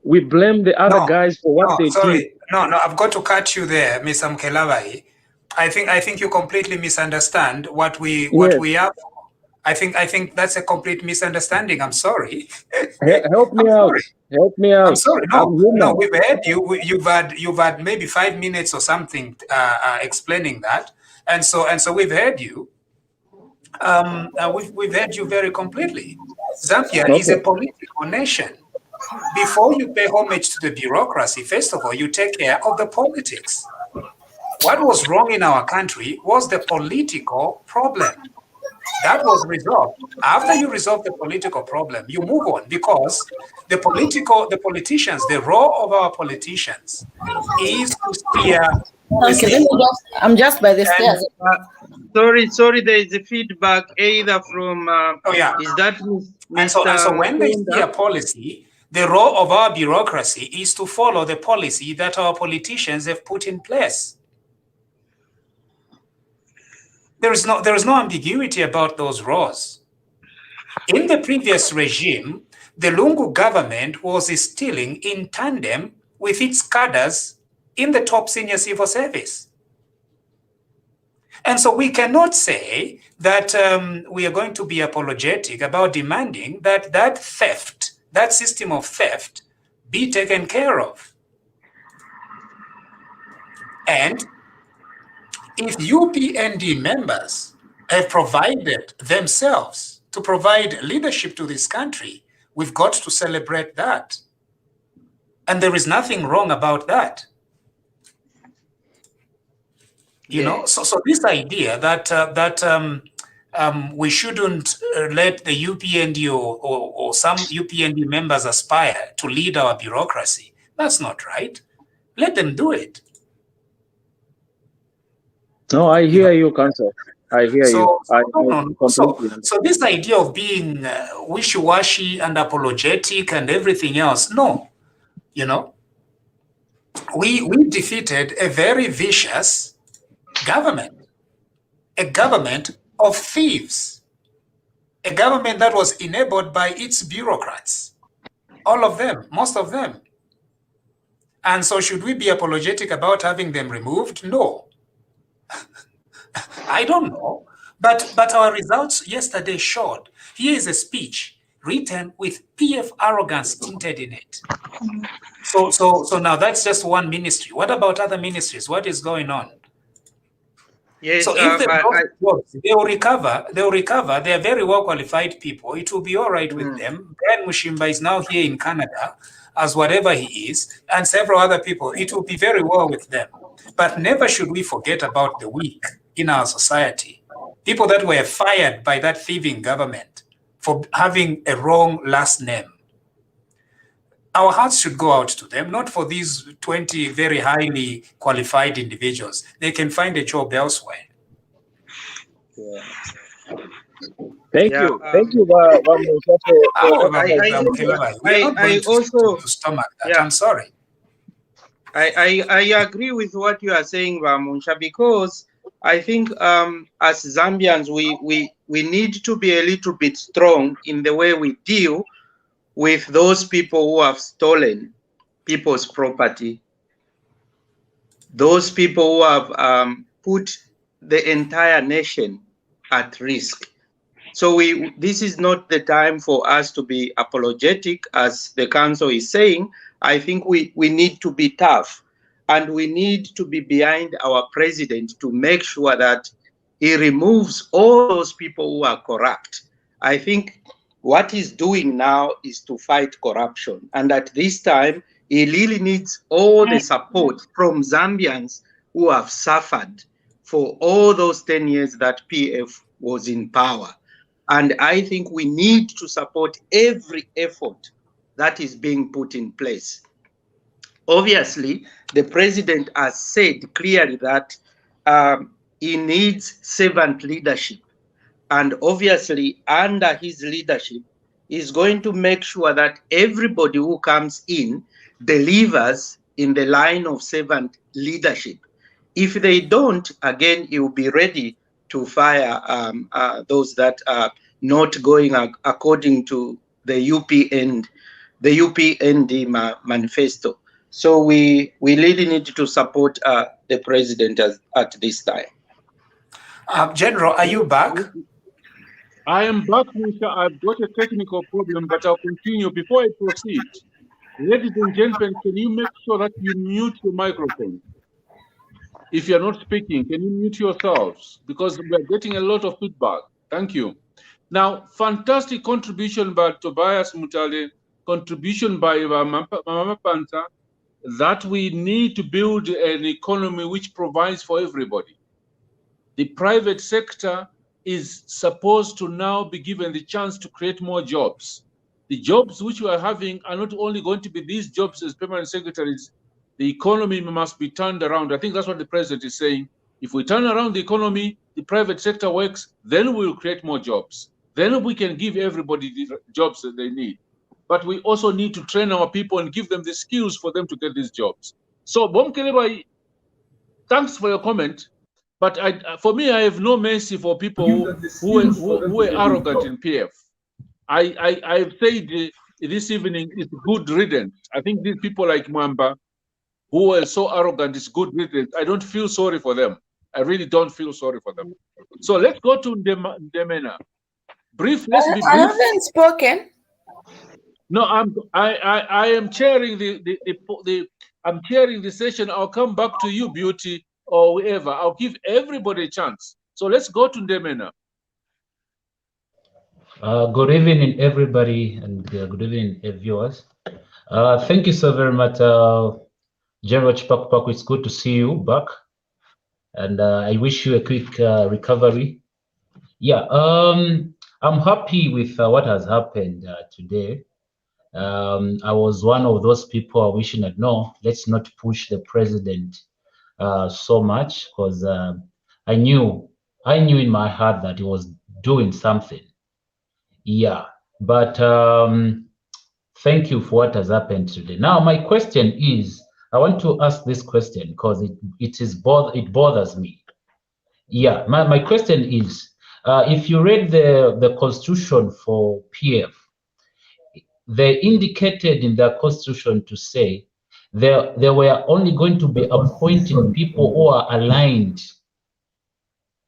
we blame the other guys for what they did? No, I've got to cut you there, Mr. Mkelabai. I think you completely misunderstand what we are. I think that's a complete misunderstanding. I'm sorry. Help me out. Help me out. I'm sorry. No, we've heard you. You've had maybe 5 minutes or something explaining that, and so we've heard you. We've heard you very completely. Zambia is a political nation. Before you pay homage to the bureaucracy, first of all, you take care of the politics. What was wrong in our country was the political problem. That was resolved. After you resolve the political problem, you move on, because the politicians, the role of our politicians is to steer. Okay, I'm just by the stairs. Sorry, there is a feedback either from. Is that Mr. And so when they steer policy, the role of our bureaucracy is to follow the policy that our politicians have put in place. There is no ambiguity about those roles. In the previous regime, the Lungu government was stealing in tandem with its cadres in the top senior civil service. And so we cannot say that we are going to be apologetic about demanding that theft, that system of theft, be taken care of. And if UPND members have provided themselves to provide leadership to this country, we've got to celebrate that. And there is nothing wrong about that. You know, so this idea that we shouldn't let the UPND or some UPND members aspire to lead our bureaucracy, that's not right. Let them do it. No, I hear you, Council. I hear you. So this idea of being wishy-washy and apologetic and everything else, no. You know, we defeated a very vicious government, a government of thieves, a government that was enabled by its bureaucrats, all of them, most of them. And so should we be apologetic about having them removed? No. I don't know, but our results yesterday showed. Here is a speech written with PF arrogance tinted in it. So now that's just one ministry. What about other ministries? What is going on? Yes, so if they will recover, they are very well qualified people. It will be all right with them. Brian Mushimba is now here in Canada as whatever he is, and several other people. It will be very well with them. But never should we forget about the weak in our society. people that were fired by that thieving government for having a wrong last name. Our hearts should go out to them, not for these 20 very highly qualified individuals. They can find a job elsewhere. Yeah. Thank you. Thank you, I also to stomach that. I'm sorry. I agree with what you are saying, Vamunsha, because I think as Zambians we need to be a little bit strong in the way we deal with those people who have stolen people's property, those people who have put the entire nation at risk. So this is not the time for us to be apologetic, as the council is saying. I think we need to be tough, and we need to be behind our president to make sure that he removes all those people who are corrupt. I think what he's doing now is to fight corruption. And at this time, he really needs all the support from Zambians who have suffered for all those 10 years that PF was in power. And I think we need to support every effort that is being put in place. Obviously, the president has said clearly that he needs servant leadership. And obviously, under his leadership, he's going to make sure that everybody who comes in delivers in the line of servant leadership. If they don't, again, he will be ready to fire those that are not going according to the UPND manifesto. So we really need to support the president at this time. General, are you back? I am back, Mr. I've got a technical problem, but I'll continue. Before I proceed, ladies and gentlemen, can you make sure that you mute your microphone? If you're not speaking, can you mute yourselves? Because we're getting a lot of feedback. Thank you. Now, fantastic contribution by Tobias Mutale, contribution by Mama Panta, that we need to build an economy which provides for everybody. The private sector is supposed to now be given the chance to create more jobs. The jobs which we are having are not only going to be these jobs as permanent secretaries. The economy must be turned around. I think that's what the president is saying. If we turn around the economy, the private sector works, then we will create more jobs. Then we can give everybody the jobs that they need. But we also need to train our people and give them the skills for them to get these jobs. So, Bomkeleba, thanks for your comment. But for me, I have no mercy for people who are arrogant in PF. I've said this evening is good riddance. I think these people like Mwamba, who are so arrogant, is good riddance. I don't feel sorry for them. I really don't feel sorry for them. So let's go to Ndemena. Brief. Let's be brief. I haven't spoken. No, I am chairing I'm chairing the session. I'll come back to you, Beauty, or whoever. I'll give everybody a chance. So let's go to Ndemena. Good evening, everybody, and good evening, viewers. Thank you so very much, General Chipakupaku. It's good to see you back, and I wish you a quick recovery. Yeah, I'm happy with what has happened today. I was one of those people wishing that no, let's not push the president so much, because I knew in my heart that he was doing something. Yeah, but thank you for what has happened today. Now, my question is, I want to ask this question because it bothers me. Yeah, my question is, if you read the constitution for PF, they indicated in their constitution to say they were only going to be appointing people who are aligned.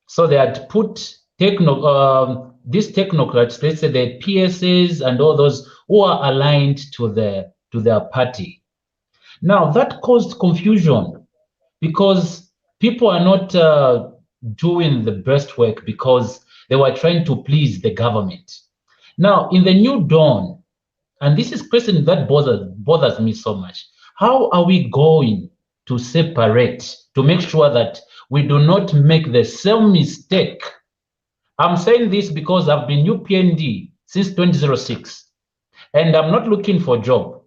So they had put these technocrats, let's say the PSAs and all those who are aligned to their party. Now that caused confusion because people are not doing the best work because they were trying to please the government. Now in the new dawn, and this is a question that bothers me so much, how are we going to separate to make sure that we do not make the same mistake I'm saying this because I've been UPND since 2006, and I'm not looking for a job.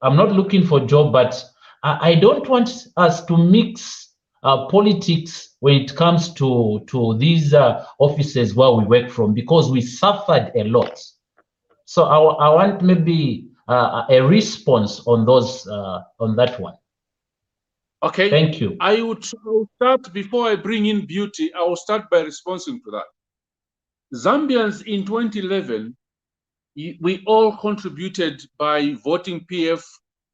I'm not looking for a job, but I don't want us to mix politics when it comes to these offices where we work from, because we suffered a lot. So I want maybe a response on those on that one. Okay. Thank you. I will start before I bring in Beauty. I will start by responding to that. Zambians in 2011, we all contributed by voting PF,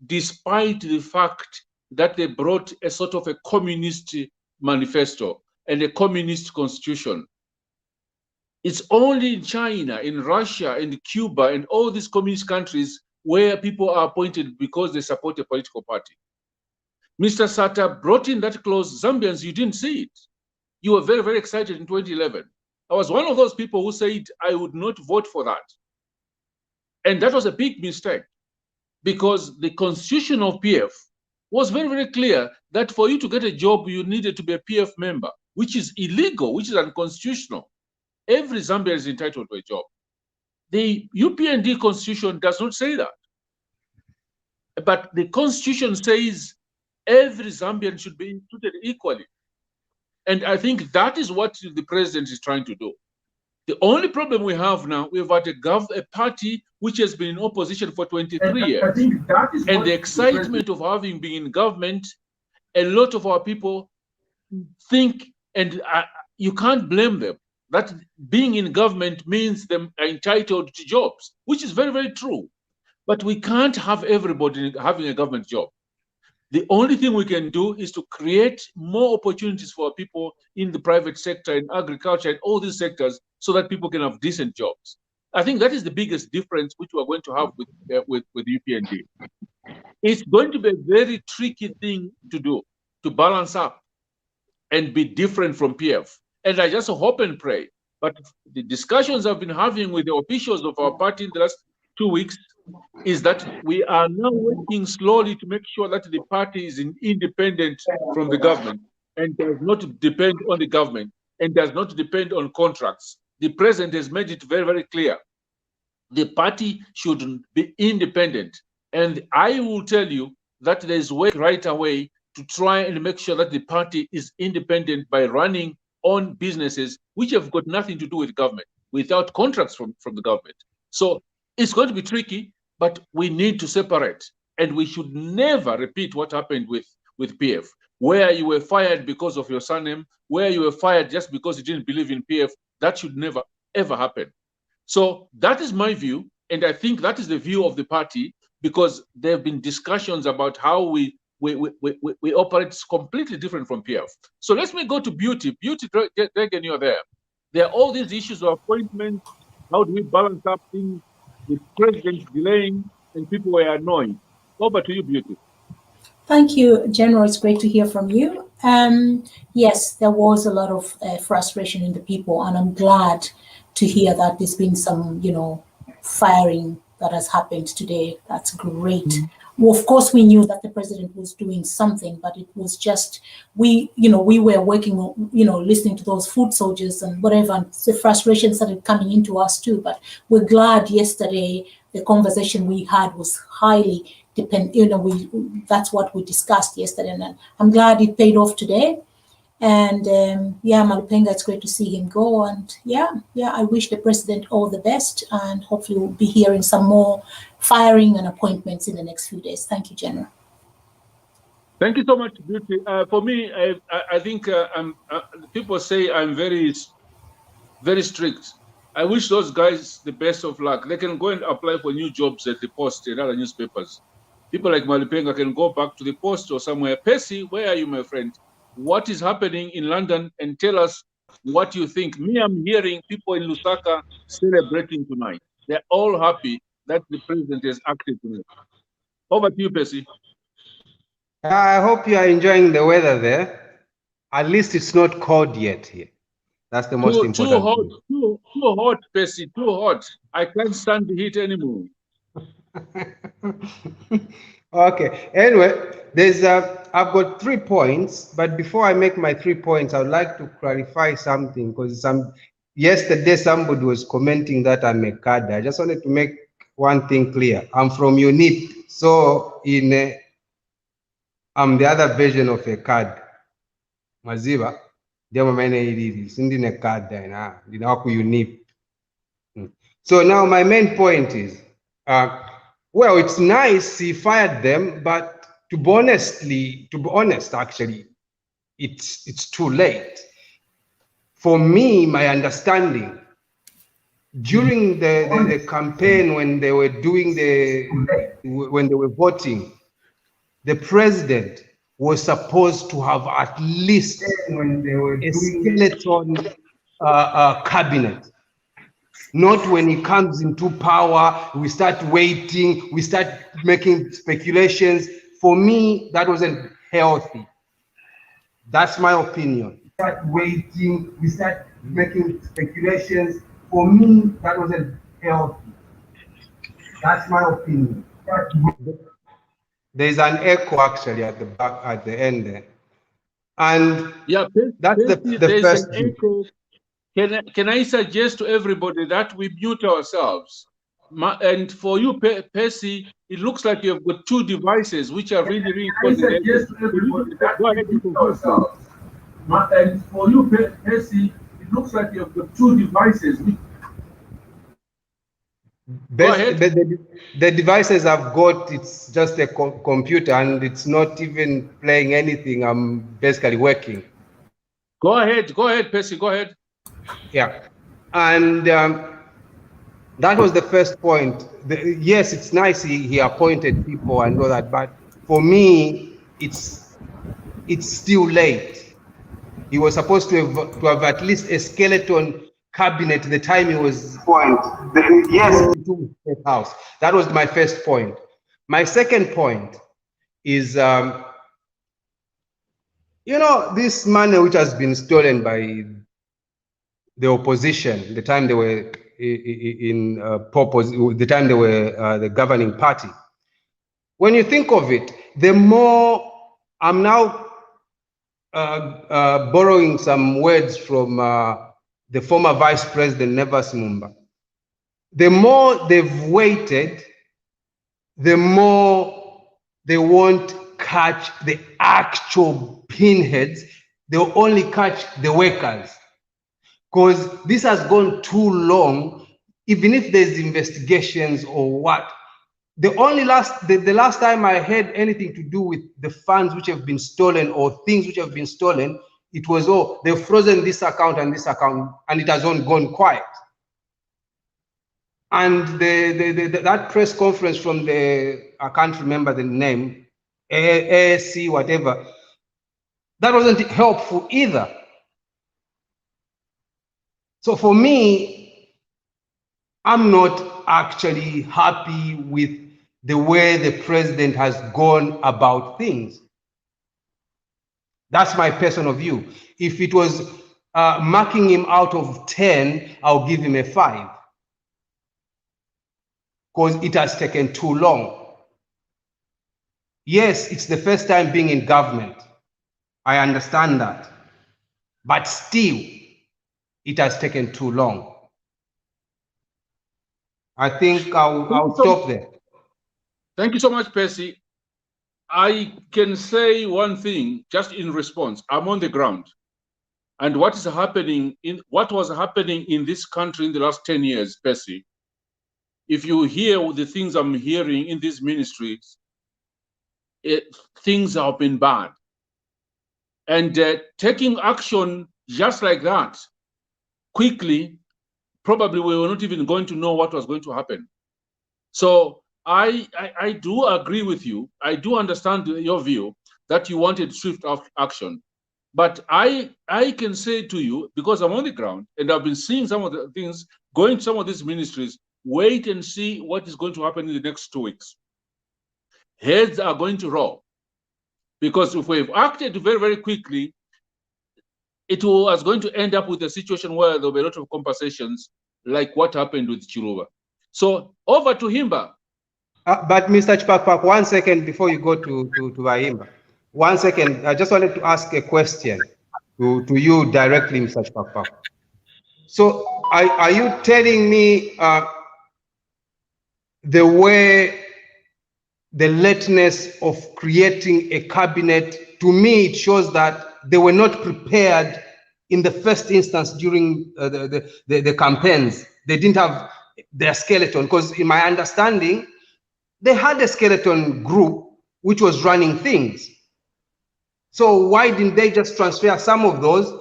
despite the fact that they brought a sort of a communist manifesto and a communist constitution. It's only in China, in Russia, in Cuba, and all these communist countries where people are appointed because they support a political party. Mr. Sata brought in that clause. Zambians, you didn't see it. You were very, very excited in 2011. I was one of those people who said I would not vote for that. And that was a big mistake, because the constitution of PF was very, very clear that for you to get a job, you needed to be a PF member, which is illegal, which is unconstitutional. Every Zambian is entitled to a job. The UPND constitution does not say that. But the constitution says every Zambian should be treated equally. And I think that is what the president is trying to do. The only problem we have now, we've had a party which has been in opposition for 23 years. I think that is and the excitement of having been in government, a lot of our people think, and you can't blame them, that being in government means them are entitled to jobs, which is very, very true. But we can't have everybody having a government job. The only thing we can do is to create more opportunities for people in the private sector, in agriculture, and all these sectors, so that people can have decent jobs. I think that is the biggest difference which we're going to have with UPND. It's going to be a very tricky thing to do, to balance up and be different from PF. And I just hope and pray. But the discussions I've been having with the officials of our party in the last 2 weeks is that we are now working slowly to make sure that the party is independent from the government and does not depend on the government and does not depend on contracts. The president has made it very, very clear. The party should be independent. And I will tell you that there's work right away to try and make sure that the party is independent by running on businesses which have got nothing to do with government, without contracts from the government. So it's going to be tricky, but we need to separate. And we should never repeat what happened with PF, where you were fired because of your surname, where you were fired just because you didn't believe in PF. That should never, ever happen. So that is my view. And I think that is the view of the party, because there have been discussions about how we operate completely different from PF. So let me go to Beauty. Beauty, Dragon, you're there. There are all these issues of appointments. How do we balance up things? The president delaying, and people were annoyed. Over to you, Beauty. Thank you, General. It's great to hear from you. Yes, there was a lot of frustration in the people, and I'm glad to hear that there's been some, firing that has happened today. That's great. Mm-hmm. Well, of course, we knew that the president was doing something, but it was just, we were working, listening to those foot soldiers and whatever, and the frustration started coming into us too. But we're glad yesterday, the conversation we had was highly that's what we discussed yesterday. And I'm glad it paid off today. And Malupenga, it's great to see him go. And I wish the president all the best, and hopefully we'll be hearing some more firing and appointments in the next few days. Thank you, General. Thank you so much, Beauty. For me, I think people say I'm very, very strict. I wish those guys the best of luck. They can go and apply for new jobs at the Post and other newspapers. People like Malupenga can go back to the Post or somewhere. Percy, where are you, my friend? What is happening in London, and tell us what you think. Me, I'm hearing people in Lusaka celebrating tonight. They're all happy that the president has acted tonight. Over to you, Percy. I hope you are enjoying the weather there. At least it's not cold yet here. That's the most important thing. Too hot, Percy, too hot. I can't stand the heat anymore. Okay. Anyway, there's I've got 3 points, but before I make my 3 points, I would like to clarify something because yesterday somebody was commenting that I'm a cadre. I just wanted to make one thing clear. I'm from UNIP, so I'm the other version of a card. Maziba, demo mene ilili, sindi ne card na, dinawaku UNIP. So now my main point is, well, it's nice he fired them, but to be honest, actually, it's too late. For me, my understanding, during the campaign when they were when they were voting, the president was supposed to have at least a skeleton cabinet. Not when he comes into power, we start waiting, we start making speculations. For me, that wasn't healthy. That's my opinion. Start waiting, we start making speculations. For me, that wasn't healthy. That's my opinion. There's an echo actually at the back, at the end there. And yeah, that's the first echo. Can I suggest to everybody that we mute ourselves? And for you, Percy, it looks like you've got 2 devices which are really causing echo. Go ahead and mute yourselves. And for you, Percy, it looks like you've got 2 devices. The devices I've got, it's just a computer and it's not even playing anything. I'm basically working. Go ahead, Percy, go ahead. Yeah, and that was the first point. Yes, it's nice he appointed people and all that, but for me, it's still late. He was supposed to have at least a skeleton cabinet the time he was yes, State House. That was my first point. My second point is, you know, this money which has been stolen by the opposition, the time they were in the time they were the governing party. When you think of it, the more I'm now borrowing some words from the former Vice President Nevas Mumba. The more they've waited, the more they won't catch the actual pinheads. They'll only catch the workers. Because this has gone too long, even if there's investigations or what. The last time I heard anything to do with the funds which have been stolen or things which have been stolen, it was, oh, they've frozen this account, and it has all gone quiet. And that press conference from I can't remember the name, ASC, whatever, that wasn't helpful either. So for me, I'm not actually happy with the way the president has gone about things. That's my personal view. If it was marking him out of 10, I'll give him a 5. Because it has taken too long. Yes, it's the first time being in government. I understand that. But still, it has taken too long. I think I'll stop there. Thank you so much, Percy. I can say one thing just in response. I'm on the ground. And what was happening in this country in the last 10 years, Percy, if you hear the things I'm hearing in these ministries, things have been bad. And taking action just like that, quickly, probably we were not even going to know what was going to happen. So I do agree with you. I do understand your view that you wanted swift action. But I can say to you, because I'm on the ground and I've been seeing some of the things going to some of these ministries, wait and see what is going to happen in the next 2 weeks. Heads are going to roll. Because if we've acted very, very quickly, it was going to end up with a situation where there'll be a lot of compensations like what happened with Chiluba. So over to Himba. But Mr. Chipakupaku, 1 second before you go to Bahimba. 1 second, I just wanted to ask a question to you directly, Mr. Chipakupaku. So are you telling me the way the lateness of creating a cabinet, to me, it shows that they were not prepared in the first instance during the campaigns. They didn't have their skeleton, because in my understanding, they had a skeleton group which was running things. So why didn't they just transfer some of those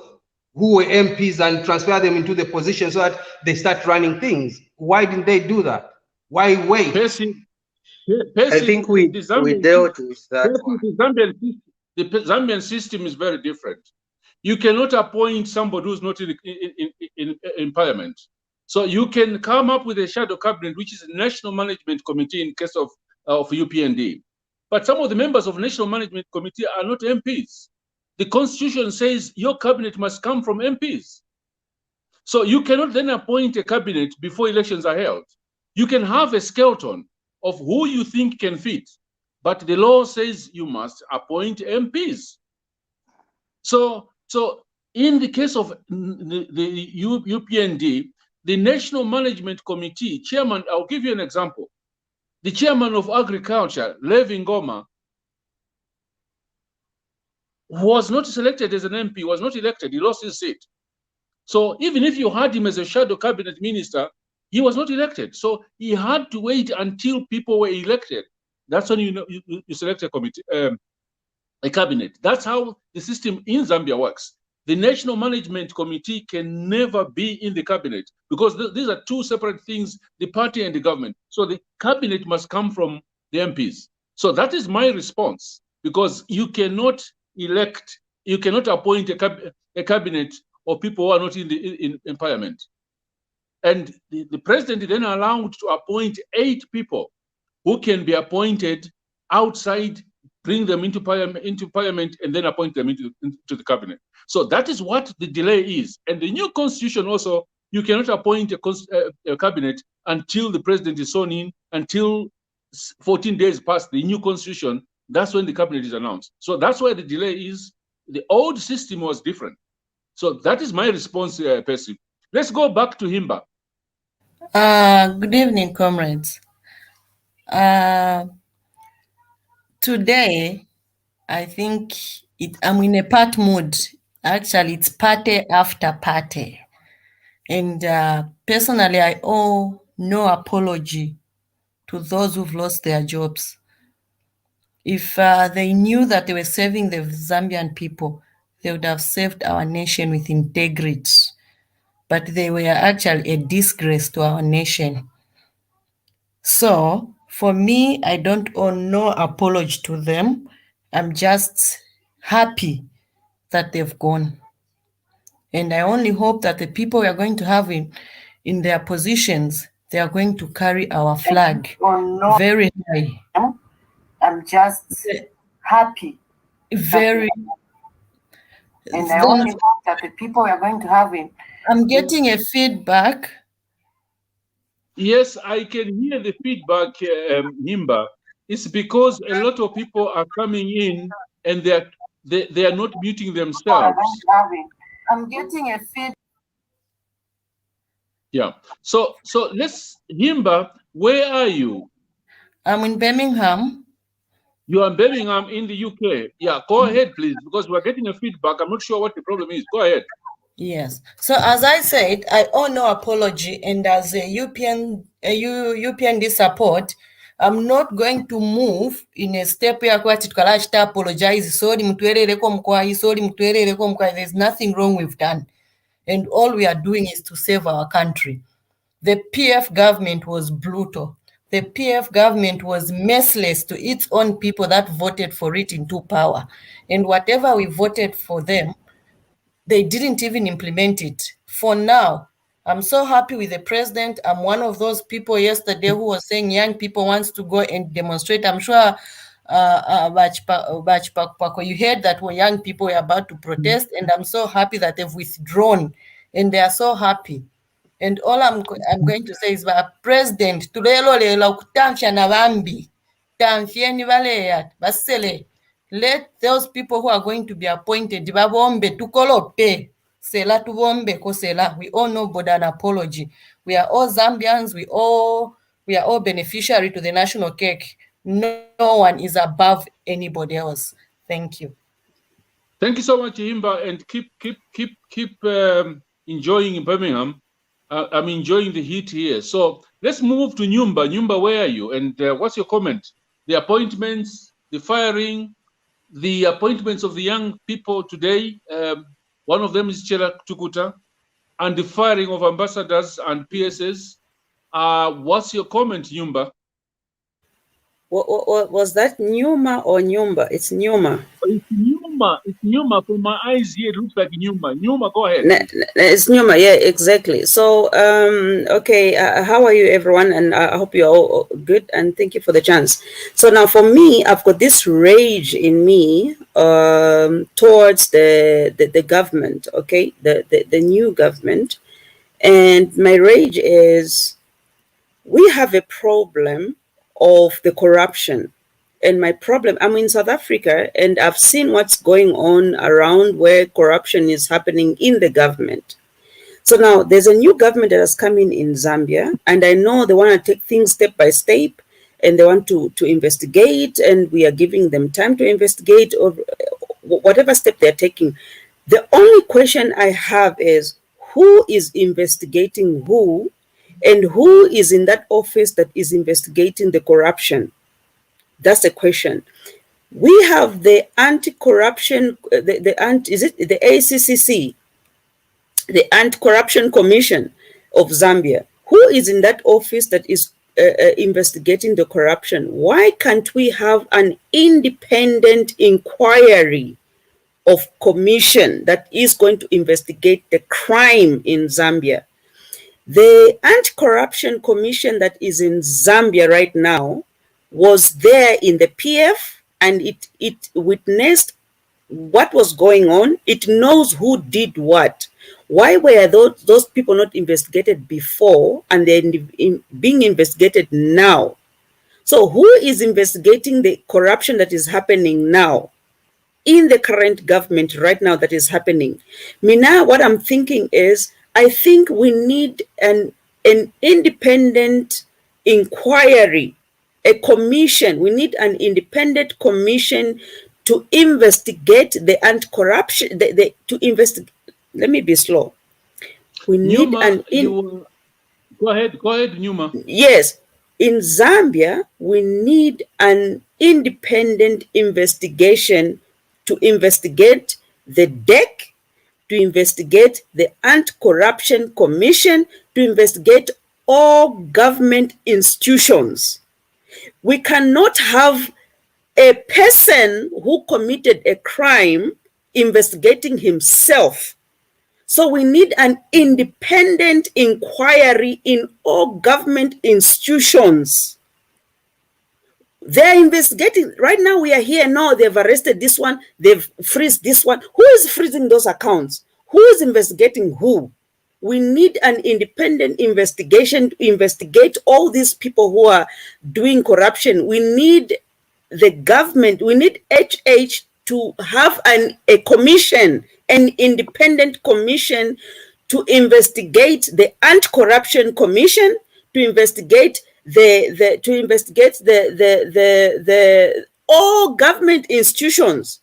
who were MPs and transfer them into the position so that they start running things? Why didn't they do that? Why wait? I think we dealt with that one. The Zambian system is very different. You cannot appoint somebody who's not in parliament. So you can come up with a shadow cabinet, which is a national management committee in case of UPND. But some of the members of national management committee are not MPs. The constitution says your cabinet must come from MPs. So you cannot then appoint a cabinet before elections are held. You can have a skeleton of who you think can fit, but the law says you must appoint MPs. So in the case of the UPND, the National Management Committee chairman, I'll give you an example. The chairman of agriculture, Levi Ngoma, was not selected as an MP, was not elected, he lost his seat. So even if you had him as a shadow cabinet minister, he was not elected. So he had to wait until people were elected. That's when you select a committee, a cabinet. That's how the system in Zambia works. The National Management Committee can never be in the cabinet because these are two separate things, the party and the government. So the cabinet must come from the MPs. So that is my response, because you cannot elect, you cannot appoint a cabinet of people who are not in parliament. And the president then allowed to appoint 8 people who can be appointed outside, bring them into parliament, and then appoint them into the cabinet. So that is what the delay is. And the new constitution also, you cannot appoint a cabinet until the president is sworn in, until 14 days past the new constitution. That's when the cabinet is announced. So that's why the delay is. The old system was different. So that is my response, Percy. Let's go back to Himba. Good evening, comrades. Today, I think I'm in a part mood. Actually, it's party after party. And personally, I owe no apology to those who've lost their jobs. If they knew that they were saving the Zambian people, they would have saved our nation with integrity. But they were actually a disgrace to our nation. So for me, I don't owe no apology to them. I'm just happy that they've gone. And I only hope that the people we are going to have in their positions, they are going to carry our flag very high. I'm just happy. Very. And I only hope that the people we are going to have I'm getting a feedback. Yes, I can hear the feedback, Himba. It's because a lot of people are coming in and they are not muting themselves. I'm getting a feedback. Yeah. So let's, Himba, where are you? I'm in Birmingham. You are in Birmingham in the UK. Yeah, go ahead, please, because we're getting a feedback. I'm not sure what the problem is. Go ahead. Yes. So as I said, I owe no apology, and as a UPND support, I'm not going to move in a step where I apologize. Sorry, there's nothing wrong we've done. And all we are doing is to save our country. The PF government was brutal. The PF government was merciless to its own people that voted for it into power. And whatever we voted for them, they didn't even implement it. For now, I'm so happy with the president. I'm one of those people yesterday who was saying young people wants to go and demonstrate. I'm sure Chipakupaku, you heard that when young people were about to protest, and I'm so happy that they've withdrawn and they are so happy. And all I'm going to say is, President, tulelo lela kutamsha na bambi, tamfieni balea, basele. Let those people who are going to be appointed, babombe tukolope, sela tubombe kosela. We all know but an apology. We are all Zambians. We are all beneficiary to the national cake. No one is above anybody else. Thank you. Thank you so much, Himba, and keep enjoying Birmingham. I'm enjoying the heat here. So let's move to Nyumba. Nyumba, where are you? And what's your comment? The appointments, the firing, the appointments of the young people today. One of them is Chipakupaku, and the firing of ambassadors and PSS. What's your comment, Nyumba? What was that, Nyuma or Nyumba? It's Nyuma. It's Nyuma. It's Nyuma. From my eyes here, it looks like Nyuma. Nyuma, go ahead. It's Nyuma, yeah, exactly. So, okay, how are you, everyone? And I hope you're all good, and thank you for the chance. So now for me, I've got this rage in me towards the government, okay, the new government. And my rage is, we have a problem of the corruption. And my problem, I'm in South Africa, and I've seen what's going on around where corruption is happening in the government. So now there's a new government that has come in Zambia, and I know they want to take things step by step, and they want to investigate, and we are giving them time to investigate, or whatever step they're taking. The only question I have is, who is investigating who, and who is in that office that is investigating the corruption? That's the question. We have the anti-corruption, is it the ACCC, the Anti-Corruption Commission of Zambia? Who is in that office that is investigating the corruption? Why can't we have an independent inquiry of commission that is going to investigate the crime in Zambia? The Anti-Corruption Commission that is in Zambia right now was there in the PF, and it witnessed what was going on. It knows who did what. Why were those people not investigated before, and they're being investigated now? So who is investigating the corruption that is happening now in the current government right now that is happening? Mina, what I'm thinking is, I think we need an independent inquiry, a commission. We need an independent commission to investigate the anti-corruption, to investigate. Let me be slow. We need Nyuma, go ahead, Nyuma. Yes, in Zambia, we need an independent investigation to investigate the DEC, to investigate the Anti-Corruption Commission, to investigate all government institutions. We cannot have a person who committed a crime investigating himself. So we need an independent inquiry in all government institutions. They're investigating. Right now we are here now, they've arrested this one, they've freezed this one. Who is freezing those accounts? Who is investigating who? We need an independent investigation to investigate all these people who are doing corruption. We need the government, we need HH to have a commission, an independent commission to investigate the Anti-Corruption Commission, to investigate all government institutions.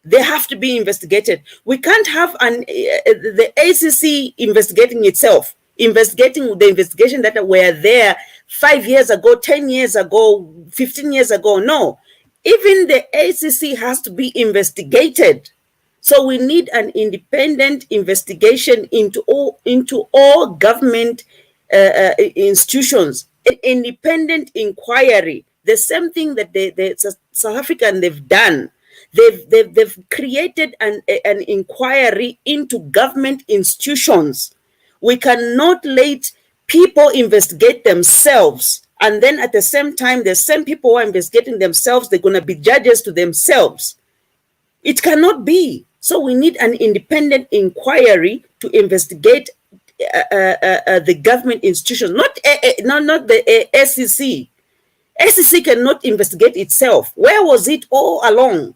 They have to be investigated. We can't have the ACC investigating itself, investigating the investigation that were there 5 years ago, 10 years ago, 15 years ago. No, even the ACC has to be investigated. So we need an independent investigation into all government institutions, an independent inquiry. The same thing that the South African they've done. They've created an inquiry into government institutions. We cannot let people investigate themselves, and then at the same time, the same people who are investigating themselves, they're going to be judges to themselves. It cannot be. So we need an independent inquiry to investigate the government institutions, not the SEC. SEC cannot investigate itself. Where was it all along?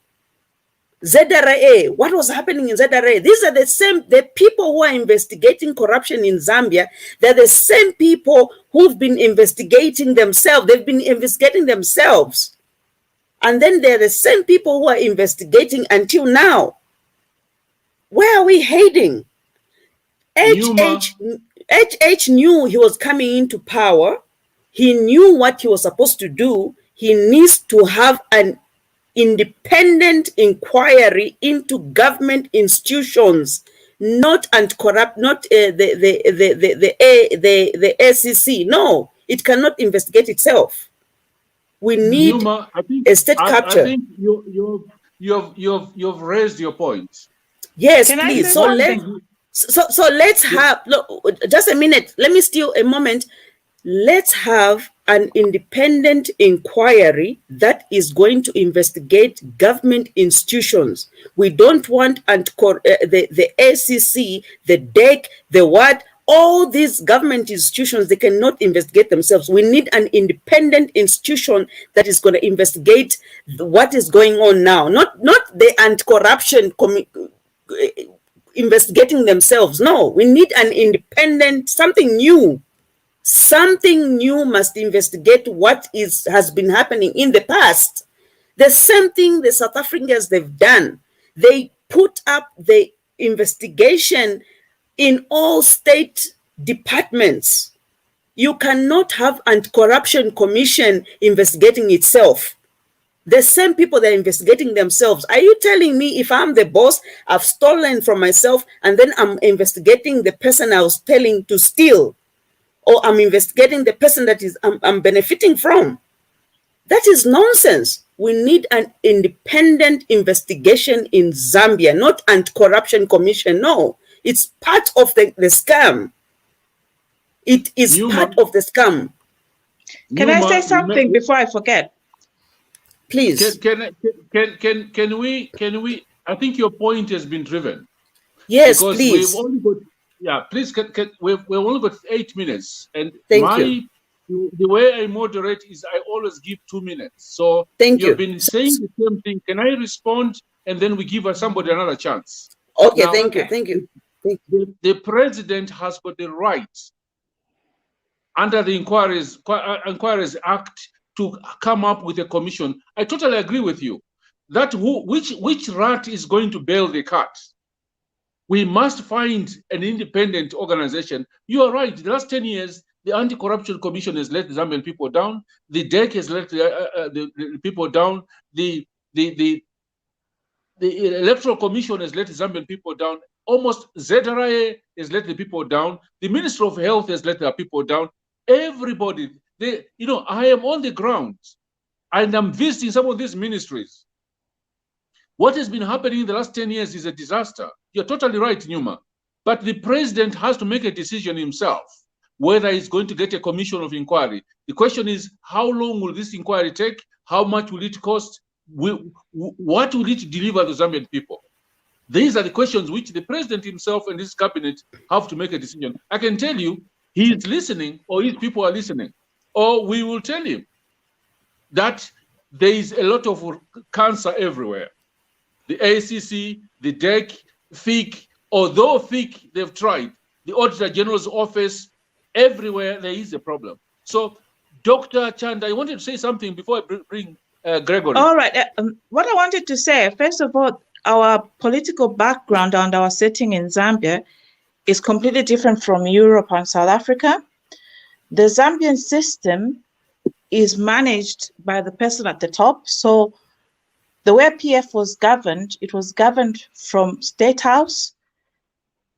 ZRA, what was happening in ZRA? These are the people who are investigating corruption in Zambia. They're the same people who've been investigating themselves. They've been investigating themselves. And then they're the same people who are investigating until now. Where are we heading? HH knew he was coming into power. He knew what he was supposed to do. He needs to have an independent inquiry into government institutions, not anti-corrupt, not the SEC. No, it cannot investigate itself. We need a state capture. I think you've raised your point. Yes, please. So let's have, look, just a minute. Let me steal a moment. Let's have an independent inquiry that is going to investigate government institutions. We don't want the SEC, the DEC, the what, all these government institutions, they cannot investigate themselves. We need an independent institution that is going to investigate what is going on now. Not the anti-corruption investigating themselves. No, we need an independent, something new. Something new must investigate what has been happening in the past. The same thing the South Africans, they've done. They put up the investigation in all state departments. You cannot have anti-corruption commission investigating itself. The same people that are investigating themselves. Are you telling me if I'm the boss, I've stolen from myself, and then I'm investigating the person I was telling to steal? Or I'm investigating the person that I'm benefiting from? That is nonsense. We need an independent investigation in Zambia, not anti-corruption commission. No, it's part of the scam. It is part of the scam. Can I say something before I forget? Please. Can we? I think your point has been driven. Yes, because please. We've only got, yeah, please. We've only got 8 minutes, and the way I moderate is I always give 2 minutes. So you've been saying the same thing. Can I respond, and then we give somebody another chance? Okay, now, thank you. The president has got the right under the Inquiries Act to come up with a commission. I totally agree with you. That which rat is going to bail the cat? We must find an independent organization. You are right. The last 10 years, the Anti-Corruption Commission has let the Zambian people down. The DEC has let the people down. The Electoral Commission has let the Zambian people down. Almost ZRA has let the people down. The Minister of Health has let the people down. Everybody, I am on the ground and I'm visiting some of these ministries. What has been happening in the last 10 years is a disaster. You're totally right, Numa. But the president has to make a decision himself whether he's going to get a commission of inquiry. The question is, how long will this inquiry take? How much will it cost? What will it deliver to Zambian people? These are the questions which the president himself and his cabinet have to make a decision. I can tell you, he is listening, or his people are listening, or we will tell him that there is a lot of cancer everywhere. The ACC, the DEC, FIC, although FIC, they've tried, the Auditor General's office, everywhere there is a problem. So, Dr. Chanda, I wanted to say something before I bring Gregory. All right. What I wanted to say, first of all, our political background and our setting in Zambia is completely different from Europe and South Africa. The Zambian system is managed by the person at the top. So the way PF was governed, it was governed from State House.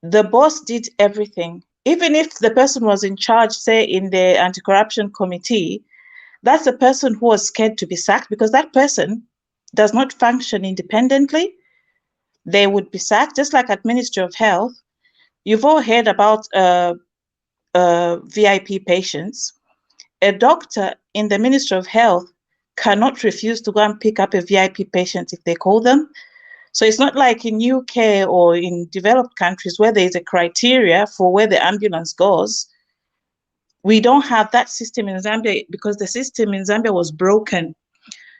The boss did everything. Even if the person was in charge, say in the anti-corruption committee, that's the person who was scared to be sacked because that person does not function independently. They would be sacked, just like at Ministry of Health. You've all heard about VIP patients. A doctor in the Ministry of Health cannot refuse to go and pick up a VIP patient if they call them. So it's not like in UK or in developed countries where there is a criteria for where the ambulance goes. We don't have that system in Zambia because the system in Zambia was broken.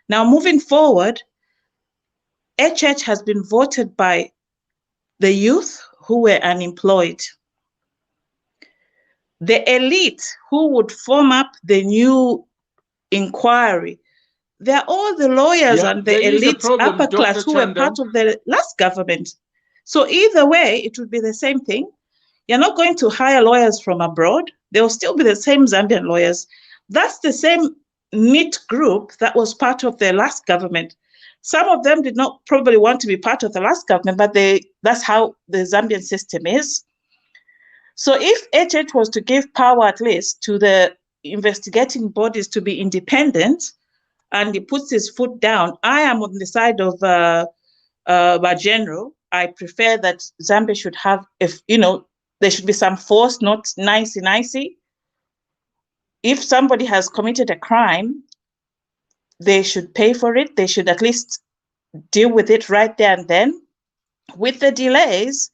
Now, moving forward, HH has been voted by the youth who were unemployed. The elite who would form up the new inquiry, they're all the lawyers and the elite upper class who were part of the last government. So either way, it would be the same thing. You're not going to hire lawyers from abroad. They'll still be the same Zambian lawyers. That's the same neat group that was part of the last government. Some of them did not probably want to be part of the last government, but that's how the Zambian system is. So if HH was to give power at least to the investigating bodies to be independent, and he puts his foot down, I am on the side of General. I prefer that Zambia should have, there should be some force, not nicey. If somebody has committed a crime, they should pay for it. They should at least deal with it right there and then. With the delays,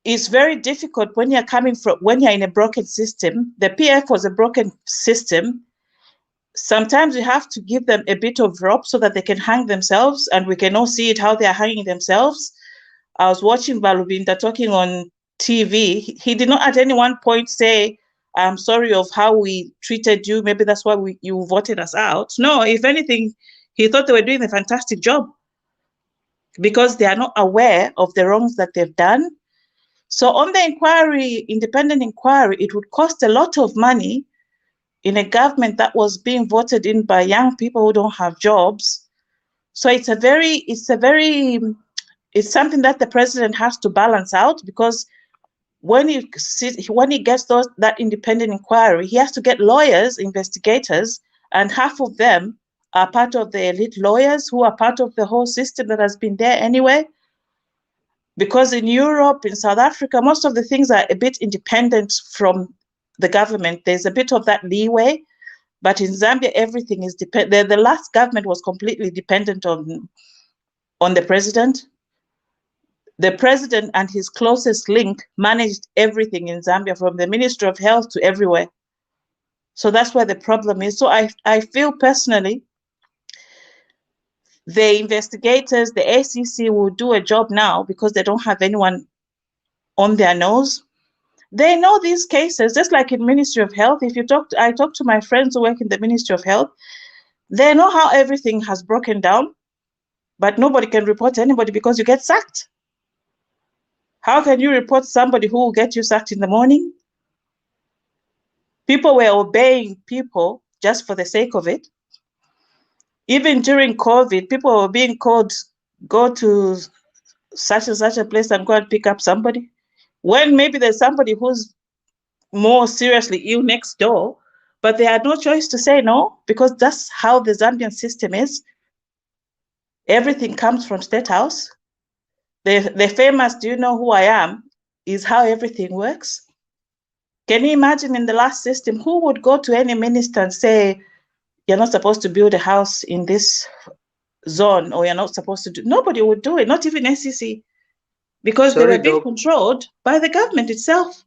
it's very difficult when you're in a broken system. The PF was a broken system. Sometimes you have to give them a bit of rope so that they can hang themselves, and we can all see it, how they are hanging themselves. I was watching Balubinda talking on TV. He did not at any one point say, I'm sorry of how we treated you. Maybe that's why you voted us out. No, if anything, he thought they were doing a fantastic job because they are not aware of the wrongs that they've done. So on the inquiry, independent inquiry, it would cost a lot of money in a government that was being voted in by young people who don't have jobs. So it's something that the president has to balance out, because when he gets that independent inquiry, he has to get lawyers, investigators, and half of them are part of the elite lawyers who are part of the whole system that has been there anyway. Because in Europe, in South Africa, most of the things are a bit independent from the government. There's a bit of that leeway, but in Zambia, everything is dependent. The last government was completely dependent on the president. The president and his closest link managed everything in Zambia, from the Ministry of Health to everywhere. So that's where the problem is. So I feel personally, the investigators, the ACC will do a job now because they don't have anyone on their nose. They know these cases, just like in Ministry of Health. I talk to my friends who work in the Ministry of Health. They know how everything has broken down, but nobody can report anybody because you get sacked. How can you report somebody who will get you sacked in the morning? People were obeying people just for the sake of it. Even during COVID, people were being called, go to such and such a place and go and pick up somebody. When maybe there's somebody who's more seriously ill next door, but they had no choice to say no, because that's how the Zambian system is. Everything comes from State House. The famous, do you know who I am, is how everything works. Can you imagine in the last system, who would go to any minister and say, you're not supposed to build a house in this zone, or you're not supposed to do, nobody would do it, not even SEC, because they were being controlled by the government itself.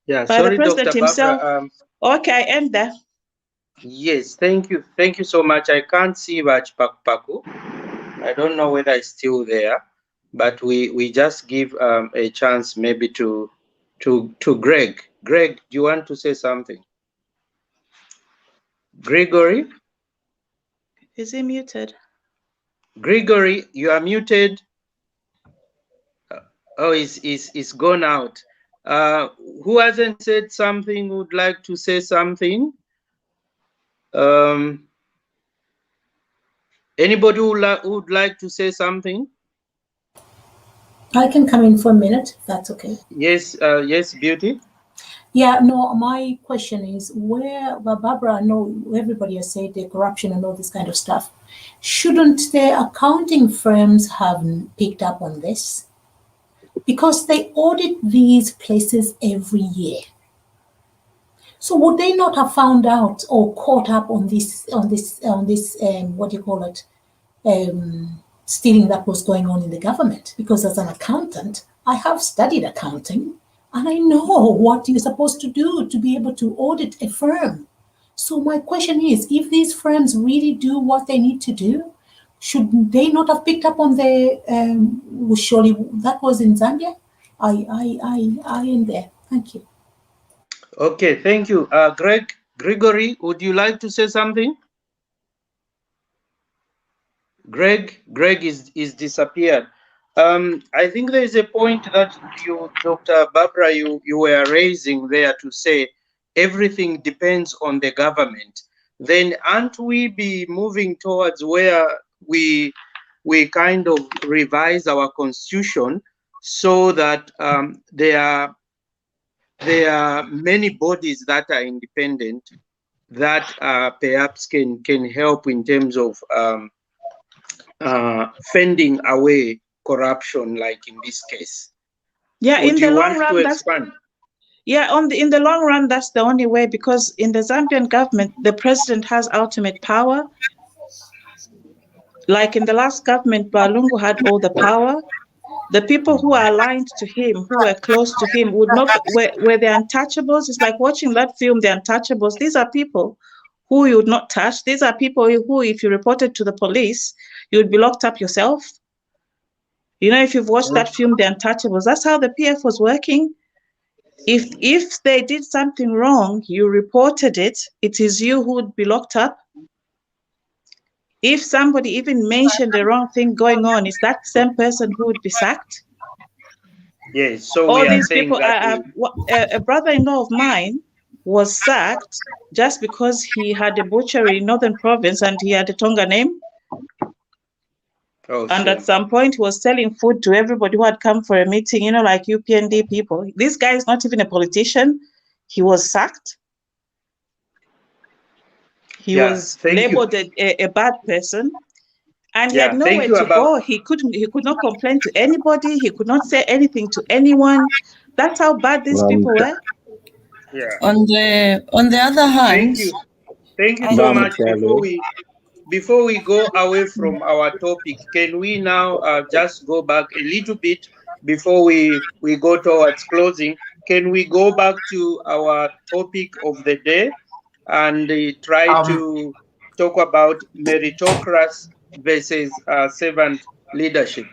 Yeah, by the president himself. Okay, I end there. Yes, thank you. Thank you so much. I can't see Chipakupaku. I don't know whether it's still there, but we just give a chance maybe to Greg. Greg, do you want to say something? Gregory? Is he muted? Gregory, you are muted. Oh, he's gone out. Who hasn't said something would like to say something? Anybody who would like to say something? I can come in for a minute, if that's okay. Yes, yes, Beauty. Yeah, no, my question is Barbara, I know everybody has said the corruption and all this kind of stuff. Shouldn't the accounting firms have picked up on this? Because they audit these places every year. So would they not have found out or caught up on this what do you call it, stealing that was going on in the government, because as an accountant, I have studied accounting and I know what you're supposed to do to be able to audit a firm. So my question is, if these firms really do what they need to do, should they not have picked up on the, surely that was in Zambia? I am there. Thank you. Okay, thank you. Gregory, would you like to say something? Greg is disappeared. I think there is a point that you, Dr. Barbara, you were raising there to say everything depends on the government. Then aren't we be moving towards where we kind of revise our constitution so that there are many bodies that are independent that perhaps can help in terms of fending away corruption, like in this case. Yeah, Would in you the long want run, to that's expand? yeah. In the long run, that's the only way, because in the Zambian government, the president has ultimate power. Like in the last government, Balungu had all the power. The people who are aligned to him, who were close to him, were the untouchables. It's like watching that film, The Untouchables. These are people who you would not touch. These are people who, if you reported to the police, you would be locked up yourself. You know, if you've watched that film, The Untouchables, that's how the PF was working. If they did something wrong, you reported it, it is you who would be locked up. If somebody even mentioned the wrong thing going on, it's that same person who would be sacked. Yes, so all we are these saying people, that a brother-in-law of mine was sacked just because he had a butchery in Northern Province and he had a Tonga name. Oh, and sure. at some point he was selling food to everybody who had come for a meeting, you know, like UPND people. This guy is not even a politician. He was sacked. He was labeled a bad person. And he had nowhere to go. He could not complain to anybody. He could not say anything to anyone. That's how bad these people were. Yeah. On the other hand, Thank you so much. Before we go away from our topic, can we now just go back a little bit before we go towards closing? Can we go back to our topic of the day and try to talk about meritocracy versus servant leadership?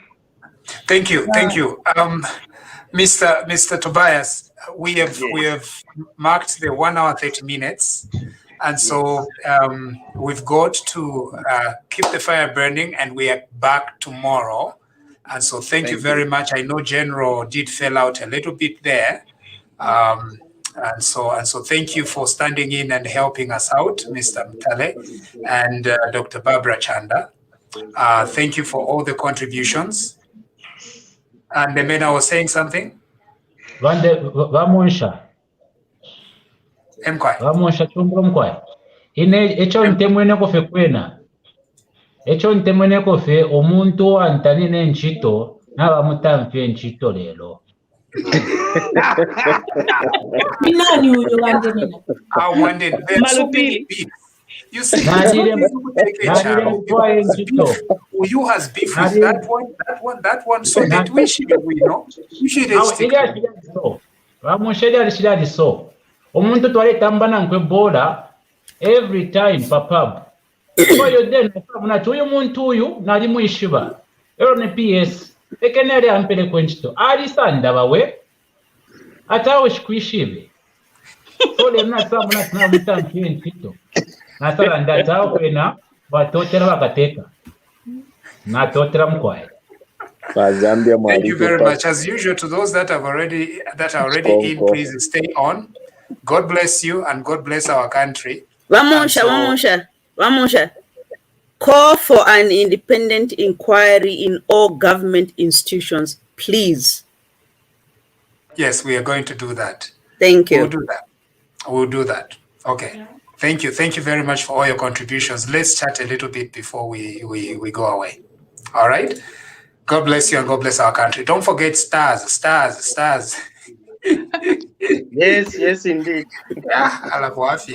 Thank you. Mr. Tobias, we have marked the 1 hour 30 minutes. And so we've got to keep the fire burning, and we are back tomorrow. And so thank you very much. I know General did fell out a little bit there. And so thank you for standing in and helping us out, Mr. Mtale and Dr. Barbara Chanda. Thank you for all the contributions. And the men, I was saying something. Vamusha chumbro mkwai. Echo ntemweneko fe kwena. Echo ntemweneko fe omuntu antanine nchito na bamutamfye nchito lelo. Minani uyo wandenena. You see, who you has beef with that one. So that we should, you should stick. So. Omuntu twaletambana nkwe bola every time papab. So yo then na tuyo muntu uyu nali muishiba. Ero ne PS. Ekenere ampele kwenchito. Ali sanda bawe. Atawo shikuishibe. So le na sabu na mutampi nchito. Na sala ndatawo kwena batotera bakateka. Na totera mkwai. Thank you very much. As usual, to those that are already in, please stay on. God bless you and God bless our country. Vamusha. Call for an independent inquiry in all government institutions, please. Yes, we are going to do that. Thank you. We'll do that. Okay. Thank you. Thank you very much for all your contributions. Let's chat a little bit before we go away. All right. God bless you and God bless our country. Don't forget stars. Yes, indeed. Yeah,